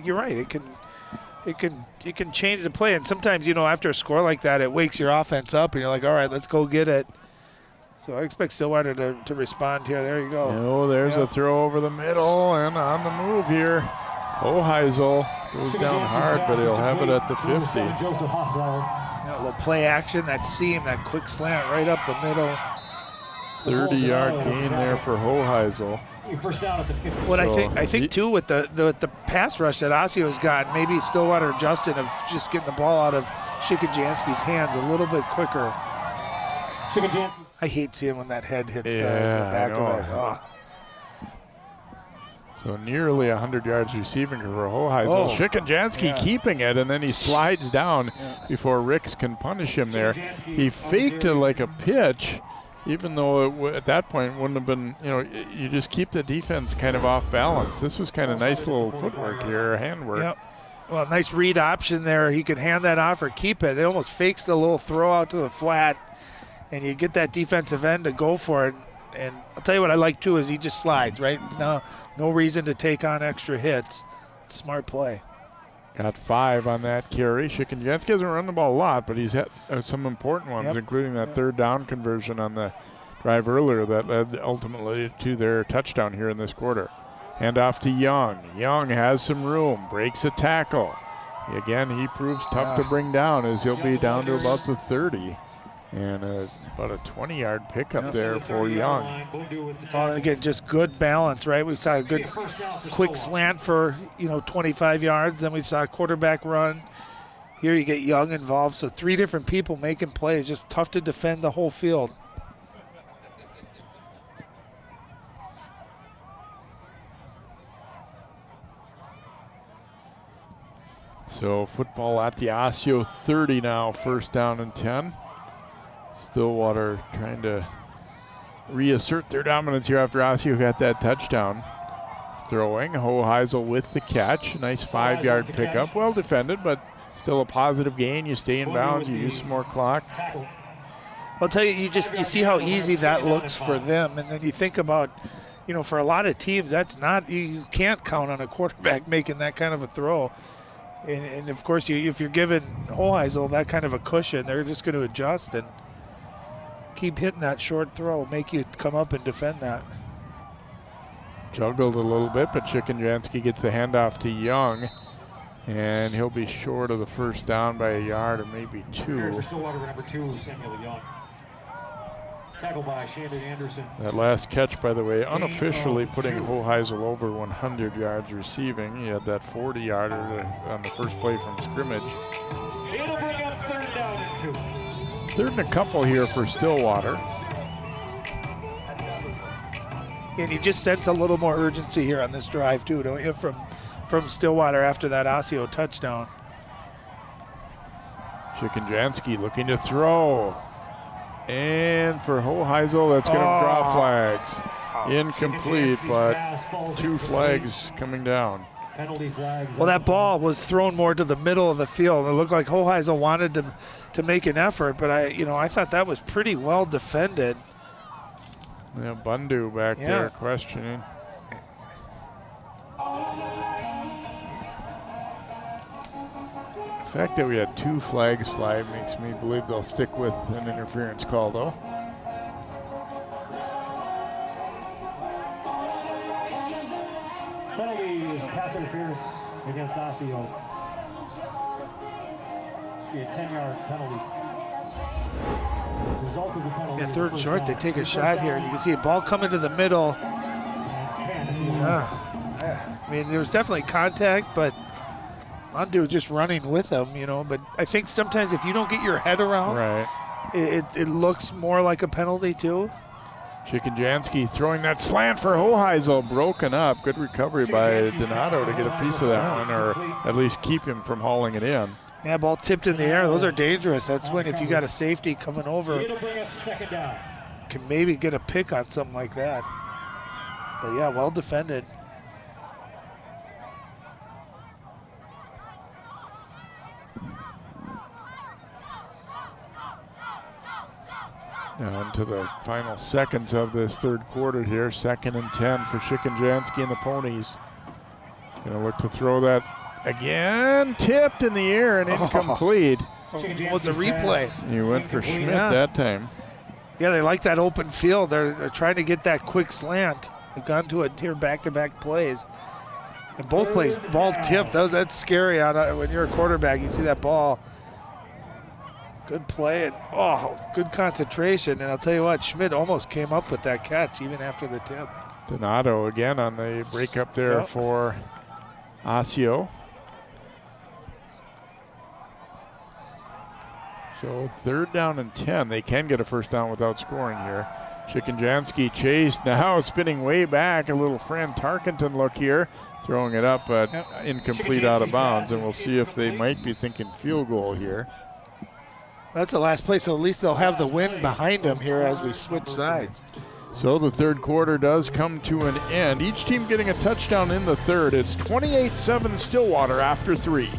you're right. It can change the play, and sometimes after a score like that, it wakes your offense up, and you're like, all right, let's go get it. So I expect Stillwater to respond here. There you go. Oh, there's a throw over the middle, and on the move here, Oheisel goes down hard, but he'll have it at the 50. A little play action, that seam, that quick slant right up the middle. 30-yard gain there for Oheisel. What I think too with the pass rush that Osseo's got, maybe Stillwater Justin of just getting the ball out of Shikajansky's hands a little bit quicker. I hate seeing when that head hits the back of it. Oh. So nearly 100 yards receiving for Oheisel. Shikajansky keeping it, and then he slides down before Ricks can punish him there. He faked it like a pitch, even though at that point wouldn't have been, you just keep the defense kind of off balance. This was kind of nice little footwork here, handwork. Yep. Well, nice read option there. He could hand that off or keep it. It almost fakes the little throw out to the flat, and you get that defensive end to go for it. And I'll tell you what I like, too, is he just slides, right? No reason to take on extra hits. Smart play. Got 5 on that carry. Shikanjansky hasn't run the ball a lot, but he's had some important ones, including that third down conversion on the drive earlier that led ultimately to their touchdown here in this quarter. Hand off to Young. Young has some room, breaks a tackle. Again, he proves tough to bring down as he'll be down to about the 30. And about a 20-yard pickup there for Young. And again, just good balance, right? We saw a good quick slant for 25 yards. Then we saw a quarterback run. Here you get Young involved. So 3 different people making plays. Just tough to defend the whole field. So football at the Osseo 30 now, first down and 10. Stillwater trying to reassert their dominance here after Osseo got that touchdown. Throwing, Hoheisel with the catch. Nice 5-yard pickup. Well defended, but still a positive gain. You stay in bounds, you use some more clock. I'll tell you, you see how easy that looks for them. And then you think about, for a lot of teams, that's not, you can't count on a quarterback making that kind of a throw. And of course, if you're giving Hoheisel that kind of a cushion, they're just going to adjust and keep hitting that short throw, make you come up and defend that. Juggled a little bit, but Shikanjansky gets the handoff to Young, and he'll be short of the first down by a yard or maybe 2. Stillwater number 2, Samuel Young. Tackled by Shandon Anderson. That last catch, by the way, unofficially putting Hoheisel over 100 yards receiving. He had that 40-yarder on the first play from scrimmage. It'll bring up third down and 2. Third and a couple here for Stillwater. And you just sense a little more urgency here on this drive too, don't you, from Stillwater after that Osseo touchdown. Shikanjansky looking to throw. And for Hoheisel, that's going to draw flags. Incomplete, but 2 flags coming down. Well, that ball was thrown more to the middle of the field. It looked like Hoheisel wanted to make an effort, but I thought that was pretty well defended. Yeah, Bundu back there questioning. The fact that we had 2 flags fly makes me believe they'll stick with an interference call, though. Penalty is pass interference against Osseo. A 10-yard penalty. Result of the penalty. Yeah, third and short, they take a shot here, and you can see a ball coming to the middle. I mean, there was definitely contact, but Bundu just running with them, But I think sometimes if you don't get your head around, it looks more like a penalty too. Shikanjansky throwing that slant for Hoheisel, broken up. Good recovery by Donato to get a piece of that one, or at least keep him from hauling it in. Yeah, ball tipped in the air. Those are dangerous. That's when if you got a safety coming over, can maybe get a pick on something like that. But yeah, well defended. Down to the final seconds of this third quarter here. 2nd and 10 for Shikanjansky and the Ponies. Going to look to throw that again. Tipped in the air and incomplete. Was a replay. He went for Schmidt that time. Yeah, they like that open field. They're trying to get that quick slant. They've gone to it here back-to-back plays. And both plays, ball tipped. That's scary when you're a quarterback. You see that ball. Good play and good concentration. And I'll tell you what, Schmidt almost came up with that catch even after the tip. Donato again on the break up there for Osseo. So 3rd down and 10. They can get a first down without scoring here. Shikanjansky chased, now spinning way back. A little Fran Tarkenton look here. Throwing it up, but incomplete out of bounds. And we'll see if they might be thinking field goal here. That's the last play, so at least they'll have the wind behind them here as we switch sides. So the third quarter does come to an end. Each team getting a touchdown in the third. It's 28-7 Stillwater after 3.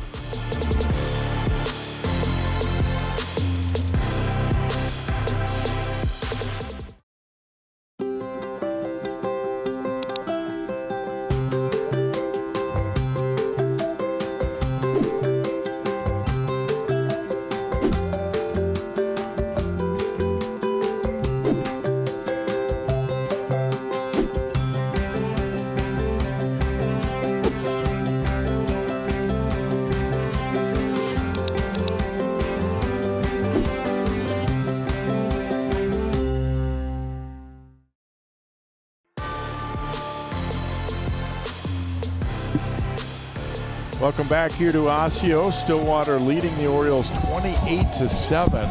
Welcome back here to Osseo. Stillwater leading the Orioles 28-7.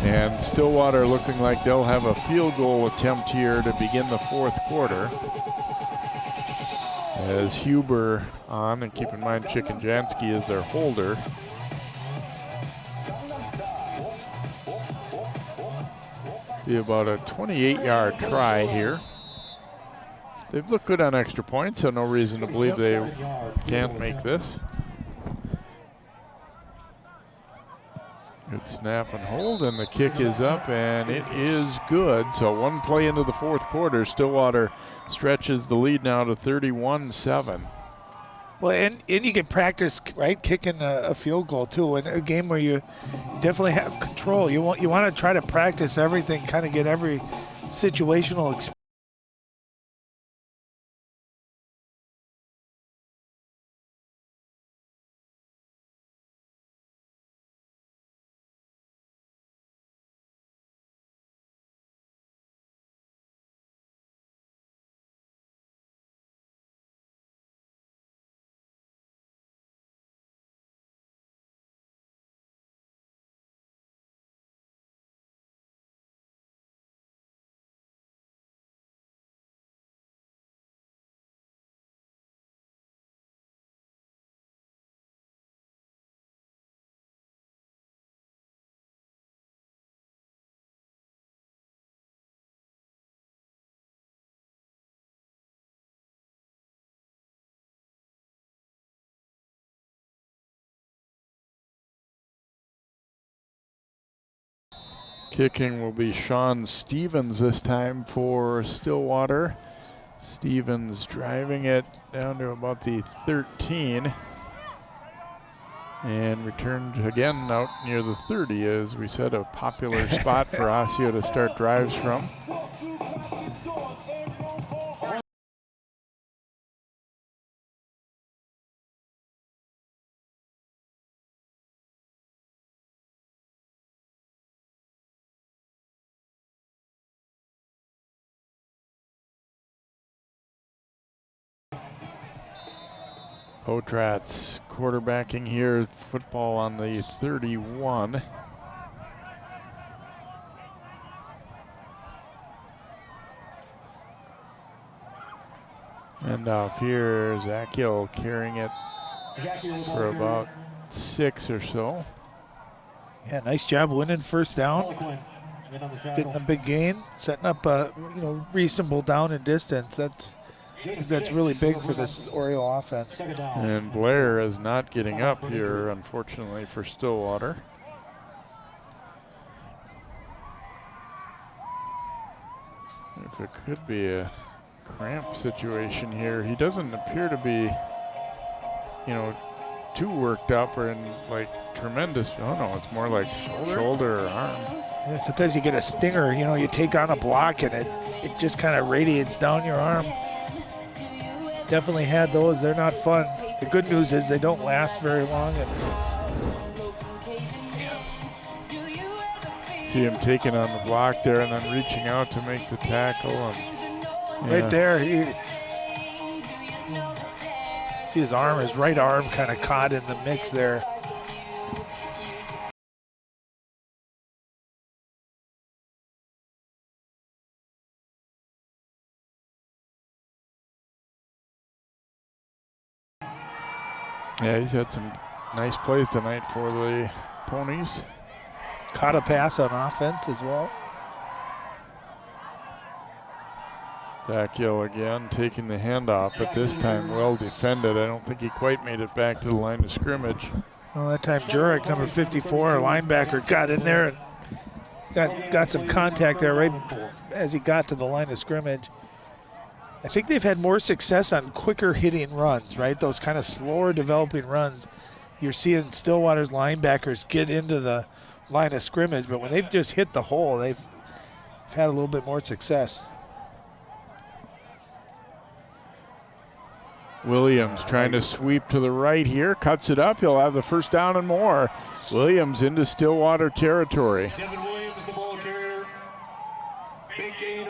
And Stillwater looking like they'll have a field goal attempt here to begin the fourth quarter. As Huber on, and keep in mind Chicken-Jansky is their holder. Be about a 28-yard try here. They've looked good on extra points, so no reason to believe they can't make this. Good snap and hold, and the kick is up, and it is good. So one play into the fourth quarter, Stillwater stretches the lead now to 31-7. Well, and you can practice, right, kicking a field goal too. In a game where you definitely have control, you want to try to practice everything, kind of get every situational experience. Kicking will be Sean Stevens this time for Stillwater. Stevens driving it down to about the 13. And returned again out near the 30, as we said, a popular spot for Osseo to start drives from. Potratz quarterbacking here, football on the 31. And off here, Zachiel carrying it for about 6 or so. Yeah, nice job winning first down, getting a big gain, setting up a reasonable down and distance. That's really big for this Oriole offense. And Blair is not getting up here, unfortunately, for Stillwater. If it could be a cramp situation here, he doesn't appear to be, too worked up or in like tremendous. Oh no, it's more like shoulder or arm. Yeah, sometimes you get a stinger. You take on a block and it just kind of radiates down your arm. Definitely had those. They're not fun. The good news is they don't last very long. And see him taking on the block there and then reaching out to make the tackle. And, right there, see his arm, his right arm kind of caught in the mix there. Yeah, he's had some nice plays tonight for the Ponies. Caught a pass on offense as well. Zach Hill again taking the handoff, but this time well defended. I don't think he quite made it back to the line of scrimmage. Well, that time Jurek, number 54, linebacker, got in there and got some contact there right as he got to the line of scrimmage. I think they've had more success on quicker hitting runs, right? Those kind of slower developing runs. You're seeing Stillwater's linebackers get into the line of scrimmage, but when they've just hit the hole, they've had a little bit more success. Williams trying to sweep to the right here, cuts it up. He'll have the first down and more. Williams into Stillwater territory.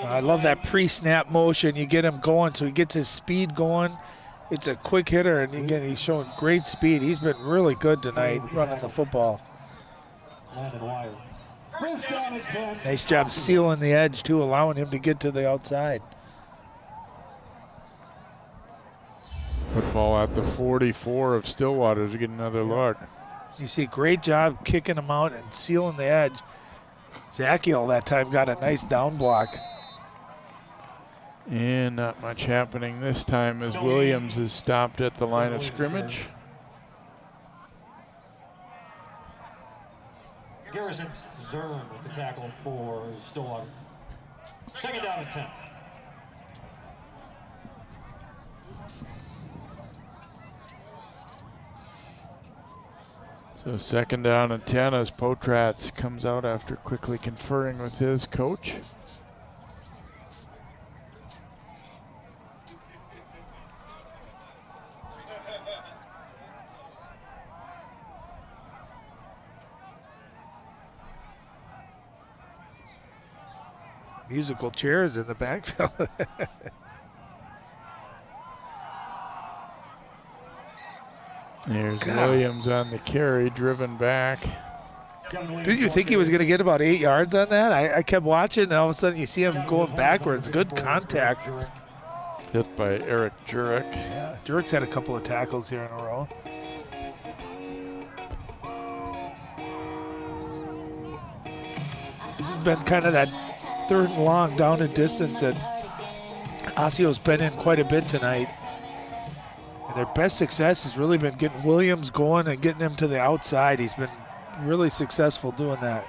I love that pre-snap motion. You get him going, so he gets his speed going. It's a quick hitter, and again, he's showing great speed. He's been really good tonight running the football. Nice job sealing the edge, too, allowing him to get to the outside. Football at the 44 of Stillwater to get another look. You see, great job kicking him out and sealing the edge. Zachiel that time got a nice down block. And not much happening this time as Williams is stopped at the line of scrimmage. Garrison Zern with the tackle for Stillwater. Second down and 10. So second down and 10 as Potratz comes out after quickly conferring with his coach. Musical chairs in the backfield. There's Williams on the carry, driven back. Did you think he was going to get about 8 yards on that? I kept watching, and all of a sudden you see him going backwards. Good contact. Hit by Eric Jurek. Yeah, Jurek's had a couple of tackles here in a row. This has been kind of that third and long down and distance that Osseo's been in quite a bit tonight. And their best success has really been getting Williams going and getting him to the outside. He's been really successful doing that.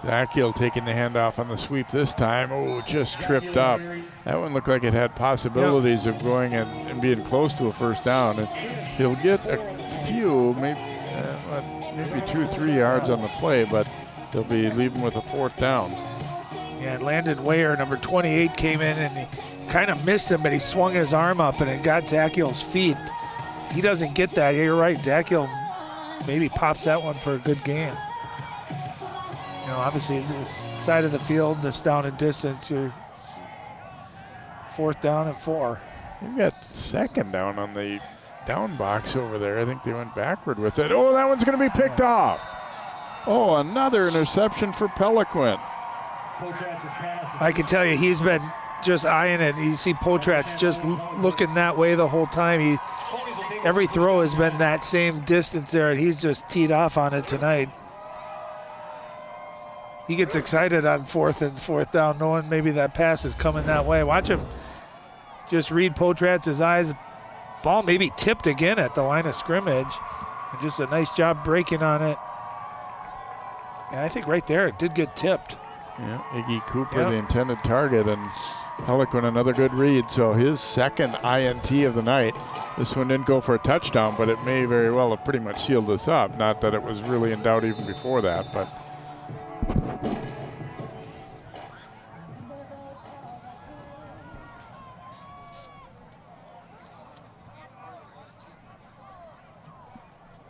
Zachiel taking the handoff on the sweep this time. Oh, just tripped up. That one looked like it had possibilities of going and being close to a first down. And he'll get a few, maybe 2 or 3 yards on the play, but they'll be leaving with a fourth down. Yeah, and Landon Ware, number 28, came in and he kind of missed him, but he swung his arm up and it got Zachiel's feet. If he doesn't get that, you're right, Zachiel maybe pops that one for a good gain. You know, obviously this side of the field, this down and distance, you're fourth down and 4. They've got second down on the down box over there. I think they went backward with it. Oh, that one's going to be picked off. Oh, another interception for Peliquin. I can tell you he's been just eyeing it. You see Potratz just looking that way the whole time. Every throw has been that same distance there, and he's just teed off on it tonight. He gets excited on fourth down, knowing maybe that pass is coming that way. Watch him just read Potratz's eyes. Ball maybe tipped again at the line of scrimmage. And just a nice job breaking on it. And I think right there it did get tipped. Yeah, Iggy Cooper, the intended target, and Peliquin another good read. So his second INT of the night. This one didn't go for a touchdown, but it may very well have pretty much sealed this up. Not that it was really in doubt even before that, but.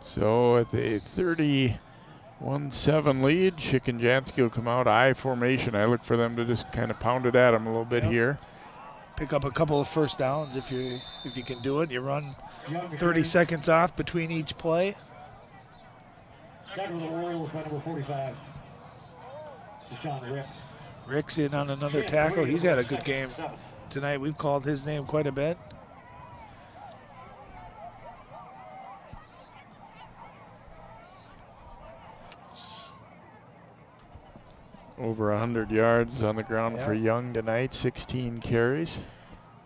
So at the 31-7 lead, Shikanjansky will come out I formation. I look for them to just kind of pound it at him a little bit here. Pick up a couple of first downs if you can do it. You run 30 seconds off between each play. Rick's in on another tackle. He's had a good game tonight. We've called his name quite a bit. over 100 yards on the ground Yeah. for Young tonight, 16 carries.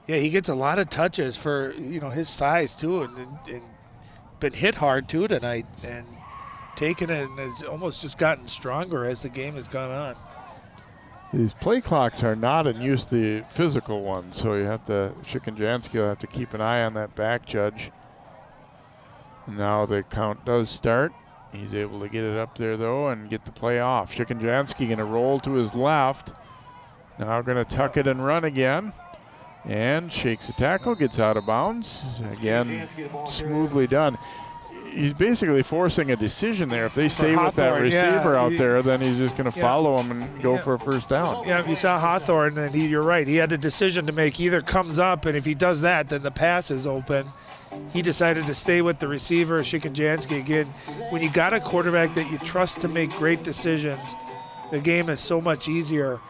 Yeah, he gets a lot of touches for, you know, his size too, and been hit hard too tonight, and taken it, and has almost just gotten stronger as the game has gone on. These play clocks are not in use, the physical ones, so you have to, Shikanjansky will have to keep an eye on that back judge. Now the count does start. He's able to get it up there though and get the play off. Shikanjansky going to roll to his left. Now going to tuck it and run again. And shakes a tackle, gets out of bounds. Again, smoothly done. He's basically forcing a decision there. If they stay with that Hawthorne, receiver yeah, out there, then he's just going to follow him and go Yeah. for a first down. Yeah, you saw Hawthorne, and you're right. He had a decision to make. He either comes up, and if he does that, then the pass is open. He decided to stay with the receiver, Shikanjansky. Again, when you got a quarterback that you trust to make great decisions, the game is so much easier.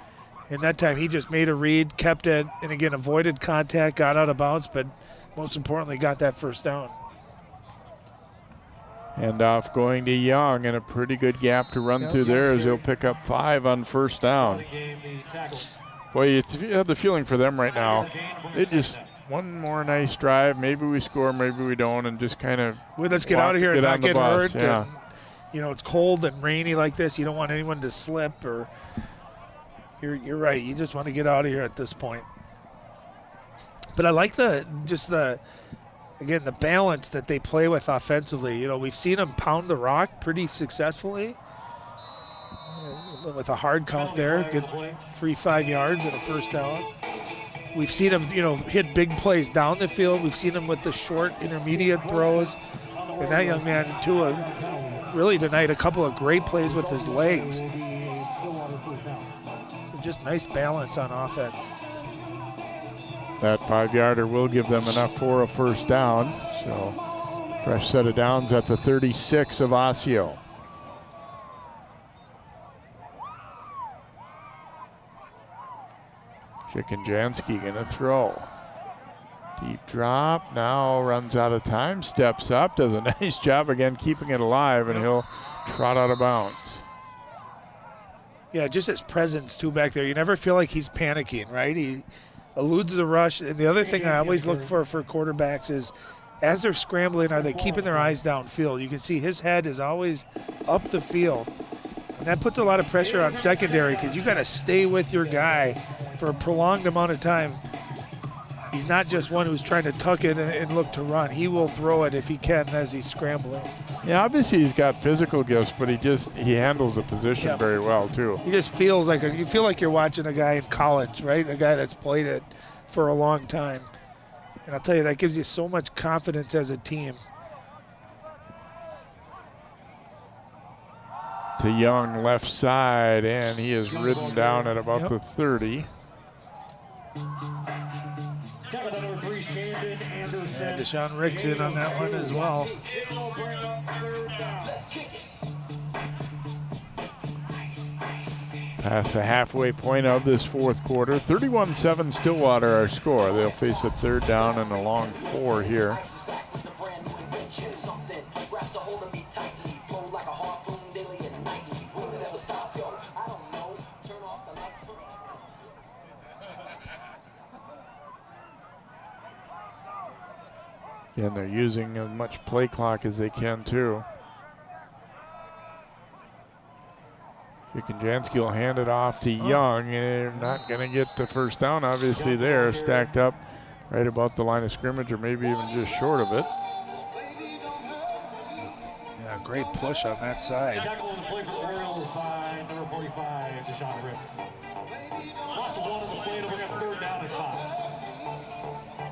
And that time he just made a read, kept it, and again avoided contact, got out of bounds, but most importantly got that first down. And off going to Young, and a pretty good gap to run through there as he'll pick up 5 on first down. Boy, you have the feeling for them right now. They just one more nice drive. Maybe we score, maybe we don't, and just kind of Well, let's get out of here and not get hurt. Yeah. And, you know, it's cold and rainy like this. You don't want anyone to slip, or you're right. You just want to get out of here at this point. But I like the balance that they play with offensively. You know, we've seen them pound the rock pretty successfully with a hard count there. Good free 5 yards and a first down. We've seen them, you know, hit big plays down the field. We've seen them with the short intermediate throws. And that young man, too, really tonight, a couple of great plays with his legs. So just nice balance on offense. That 5-yarder will give them enough for a first down. So fresh set of downs at the 36 of Osseo. Shikanjansky gonna throw. Deep drop, now runs out of time, steps up, does a nice job again keeping it alive, and he'll trot out of bounds. Yeah, just his presence too back there. You never feel like he's panicking, right? He eludes the rush. And the other thing I always look for quarterbacks is as they're scrambling, are they keeping their eyes downfield? You can see his head is always up the field. And that puts a lot of pressure on secondary because you got to stay with your guy for a prolonged amount of time. He's not just one who's trying to tuck it and look to run. He will throw it if he can as he's scrambling. Yeah, obviously he's got physical gifts, but he handles the position very well too. He just feels like you feel like you're watching a guy in college, right? A guy that's played it for a long time. And I'll tell you, that gives you so much confidence as a team. To Young, left side, and he is ridden down at about the 30. And Deshaun Rick's in on that one as well. Past the halfway point of this fourth quarter. 31-7 Stillwater our score. They'll face a third down and a long 4 here. And they're using as much play clock as they can too. Shikanjansky will hand it off to Young. They're not going to get the first down, obviously. They're stacked up right about the line of scrimmage, or maybe even just short of it. Yeah, great push on that side.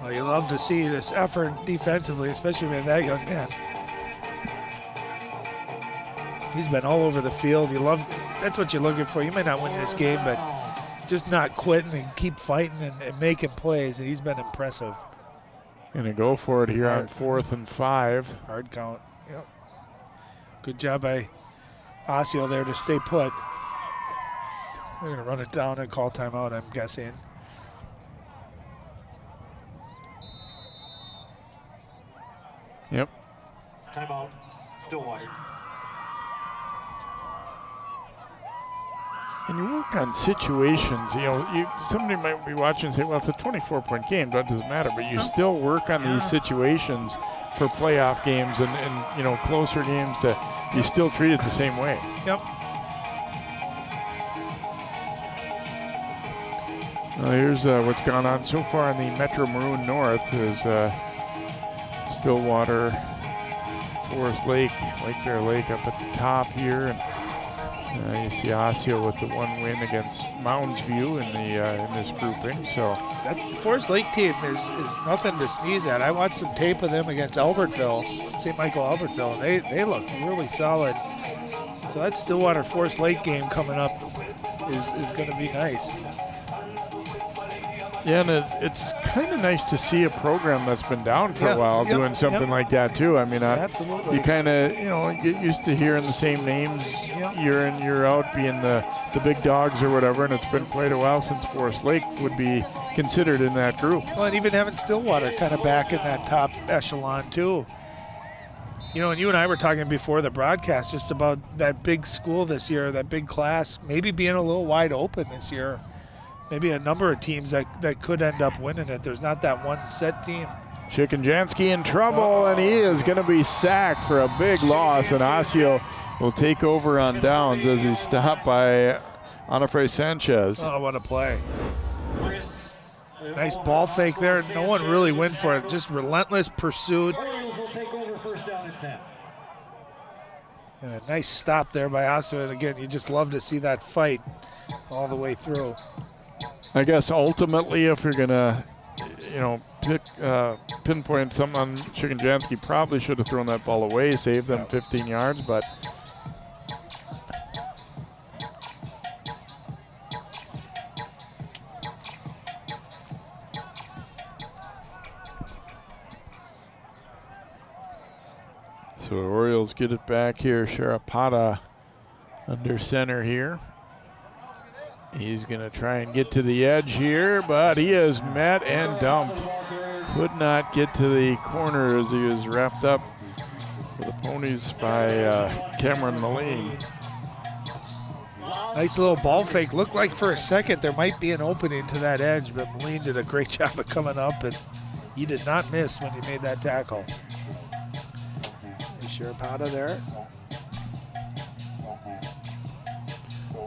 Well, you love to see this effort defensively, especially with that young man. He's been all over the field. That's what you're looking for. You might not win this game, but just not quitting and keep fighting and making plays. And he's been impressive. Gonna go for it here on 4th and 5. Hard count. Yep. Good job by Osseo there to stay put. They're gonna run it down and call timeout, I'm guessing. Yep. Timeout, Stillwater. And you work on situations, somebody might be watching and say, well, it's a 24-point game, that doesn't matter, but you still work on these situations for playoff games and closer games you still treat it the same way. Yep. Well, here's what's gone on so far in the Metro Maroon North is Stillwater, Forest Lake, Lake Bear Lake up at the top here, and you see Osseo with the one win against Mounds View in this grouping. So that Forest Lake team is nothing to sneeze at. I watched some tape of them against Albertville, St. Michael Albertville, and they look really solid. So that Stillwater Forest Lake game coming up is going to be nice. Yeah, and it's kind of nice to see a program that's been down for a while doing something like that too. I mean, absolutely. You kind of get used to hearing the same names year in, year out, being the big dogs or whatever, and it's been quite a while since Forest Lake would be considered in that group. Well, and even having Stillwater kind of back in that top echelon too. And you and I were talking before the broadcast just about that big school this year, that big class, maybe being a little wide open this year. Maybe a number of teams that could end up winning it. There's not that one set team. Chicken-Jansky in trouble, and he is going to be sacked for a big loss, and Osseo will take over on downs as he's stopped by Onofre Sanchez. Oh, what a play. Nice ball fake there. No one really went for it. Just relentless pursuit. And a nice stop there by Osseo. And again, you just love to see that fight all the way through. I guess ultimately, if you're gonna, pinpoint something on Chicken-Jansky, probably should have thrown that ball away, saved them 15 yards, but. So Orioles get it back here. Sharapata under center here. He's going to try and get to the edge here, but he is met and dumped. Could not get to the corner as he was wrapped up for the Ponies by Cameron Moline. Nice little ball fake. Looked like for a second there might be an opening to that edge, but Moline did a great job of coming up, and he did not miss when he made that tackle. Sharapata there.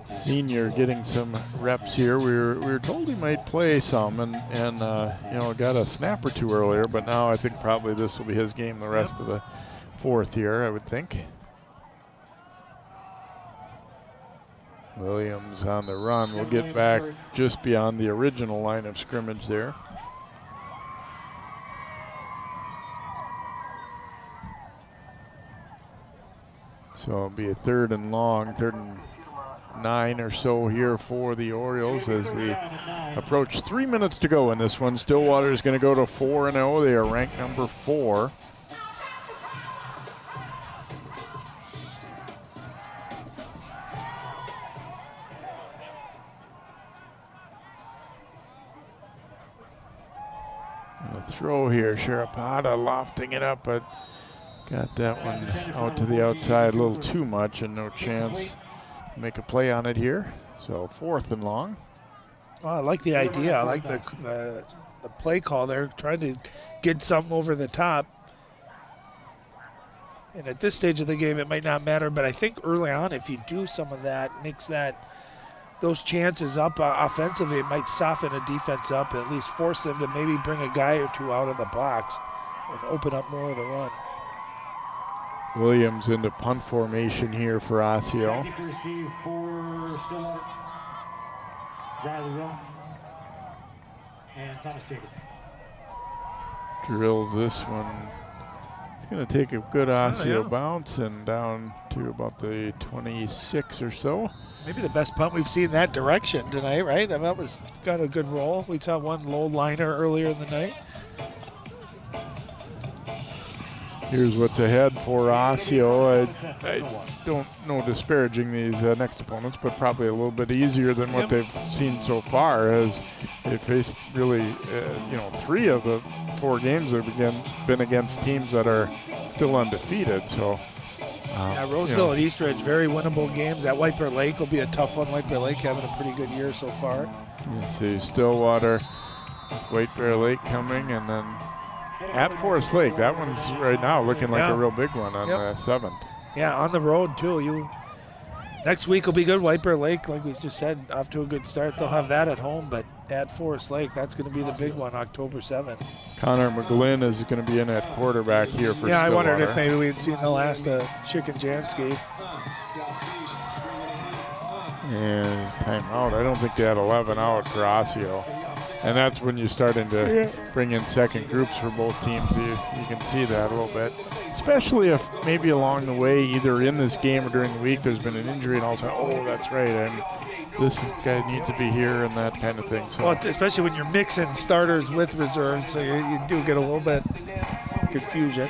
Senior getting some reps here. We were told he might play some and got a snap or two earlier, but now I think probably this will be his game the rest of the fourth here, I would think. Williams on the run. We'll get back just beyond the original line of scrimmage there. So it'll be a third and 9 or so here for the Orioles as we approach 3 minutes to go in this one. Stillwater is going to go to 4-0. They are ranked number 4. And the throw here, Sharapata lofting it up, but got that one out to the outside a little too much and no chance to make a play on it here. So 4th and long. Oh, I like the idea. I like the play call there, trying to get something over the top. And at this stage of the game, it might not matter, but I think early on, if you do some of that, mix those chances up offensively, it might soften a defense up and at least force them to maybe bring a guy or two out of the box and open up more of the run. Williams into punt formation here for Osseo. Drills this one. It's going to take a good Osseo bounce and down to about the 26 or so. Maybe the best punt we've seen that direction tonight, right? That was got a good roll. We saw one low liner earlier in the night. Here's what's ahead for Osseo. I don't know disparaging these next opponents, but probably a little bit easier than what they've seen so far, as they've faced really, 3 of the 4 games have been against teams that are still undefeated. So Yeah, Roseville and East Ridge, very winnable games. That White Bear Lake will be a tough one. White Bear Lake having a pretty good year so far. You see Stillwater, White Bear Lake coming, and then at Forest Lake. That one's right now looking like a real big one on the 7th. Yeah, on the road too. Next week will be good. White Bear Lake, like we just said, off to a good start. They'll have that at home, but at Forest Lake, that's going to be the big one, October 7th. Connor McGlynn is going to be in at quarterback here for Stillwater. I wondered if maybe we had seen the last Chicken Jansky. And timeout. I don't think they had 11 out for Osseo. And that's when you're starting to bring in second groups for both teams. You can see that a little bit. Especially if maybe along the way, either in this game or during the week, there's been an injury and all of a sudden, oh, that's right, and this guy needs to be here and that kind of thing. So. Well, especially when you're mixing starters with reserves, so you do get a little bit confusion.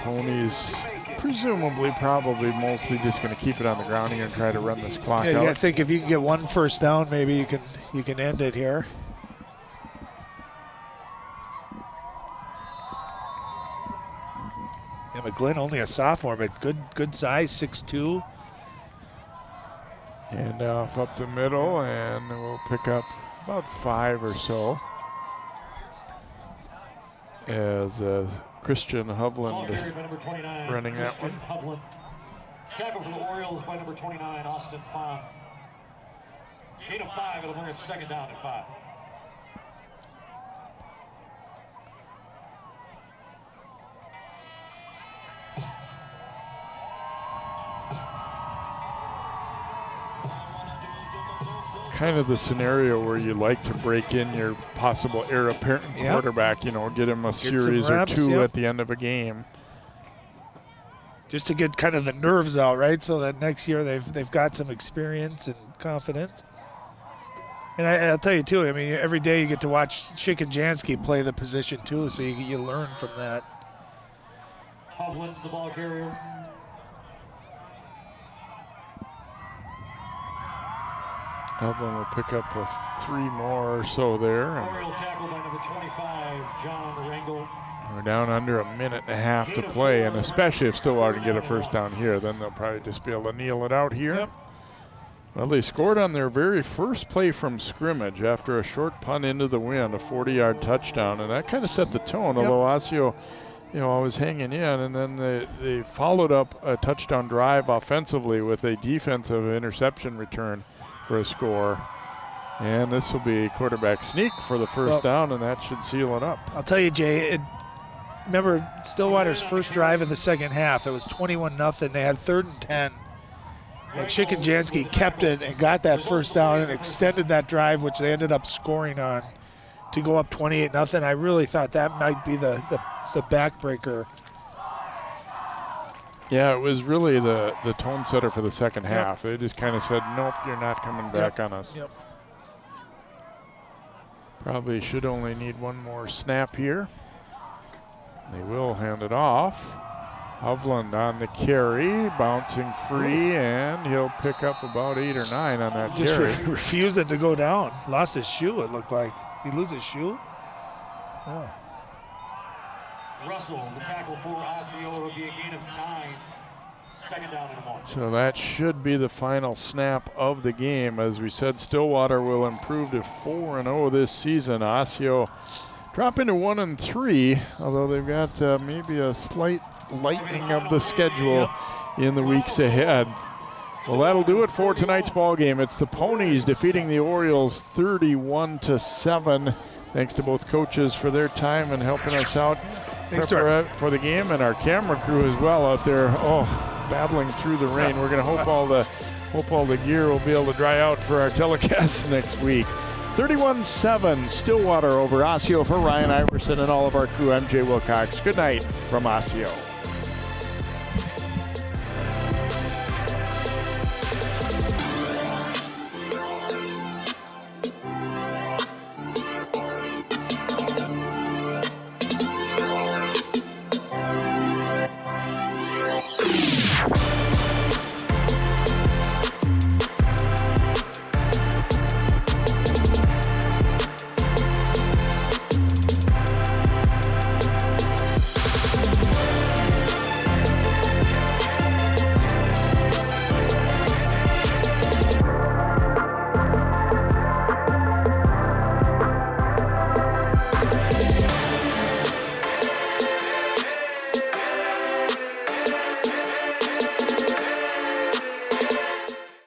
Ponies presumably probably mostly just going to keep it on the ground here and try to run this clock out. Yeah, I think if you can get one first down, maybe you can end it here. Yeah, McGlynn only a sophomore, but good size, 6'2". Hand off up the middle, and we'll pick up about 5 or so as Christian Hovland running that one. Tackle for the Orioles by number 29, Austin Pond. Gain of 5, it'll bring it second down at 5. Kind of the scenario where you like to break in your possible heir apparent quarterback, get him a series reps, or 2 at the end of a game. Just to get kind of the nerves out, right? So that next year they've got some experience and confidence. And I'll tell you too, I mean, every day you get to watch Chicken Jansky play the position too, so you learn from that. Hovland's the ball carrier. Hovland will pick up 3 more or so there. Oriole tackle by number 25, John Rangel. We're down under a minute and a half to play, and especially if Stillwater can get a first down here, then they'll probably just be able to kneel it out here. Yep. Well, they scored on their very first play from scrimmage after a short punt into the wind, a 40-yard touchdown, and that kind of set the tone, although Osseo, was hanging in, and then they followed up a touchdown drive offensively with a defensive interception return for a score. And this will be a quarterback sneak for the first down, and that should seal it up. I'll tell you, Jay, remember Stillwater's first drive of the second half, it was 21-0. They had 3rd and 10. And Chicken Jansky kept it and got that first down and extended that drive, which they ended up scoring on to go up 28-0. I really thought that might be the backbreaker. Yeah, it was really the tone setter for the second half. They just kind of said, nope, you're not coming back on us. Yep. Probably should only need one more snap here. They will hand it off. Hovland on the carry, bouncing free, and he'll pick up about 8 or 9 on that just carry. Refusing to go down. Lost his shoe, it looked like. He lose his shoe? Oh. Russell, the tackle for Osseo, will be a gain of 9. Second down and 1. So that should be the final snap of the game. As we said, Stillwater will improve to 4-0 this season. Osseo dropping to 1-3, although they've got maybe a slight lightening of the schedule in the weeks ahead. Well, that'll do it for tonight's ball game. It's the Ponies defeating the Orioles 31-7. Thanks to both coaches for their time and helping us out for the game, and our camera crew as well out there. Battling through the rain. We're going to hope all the gear will be able to dry out for our telecast next week. 31-7 Stillwater over Osseo. For Ryan Iverson and all of our crew, I'm Jay Wilcox. Good night from Osseo.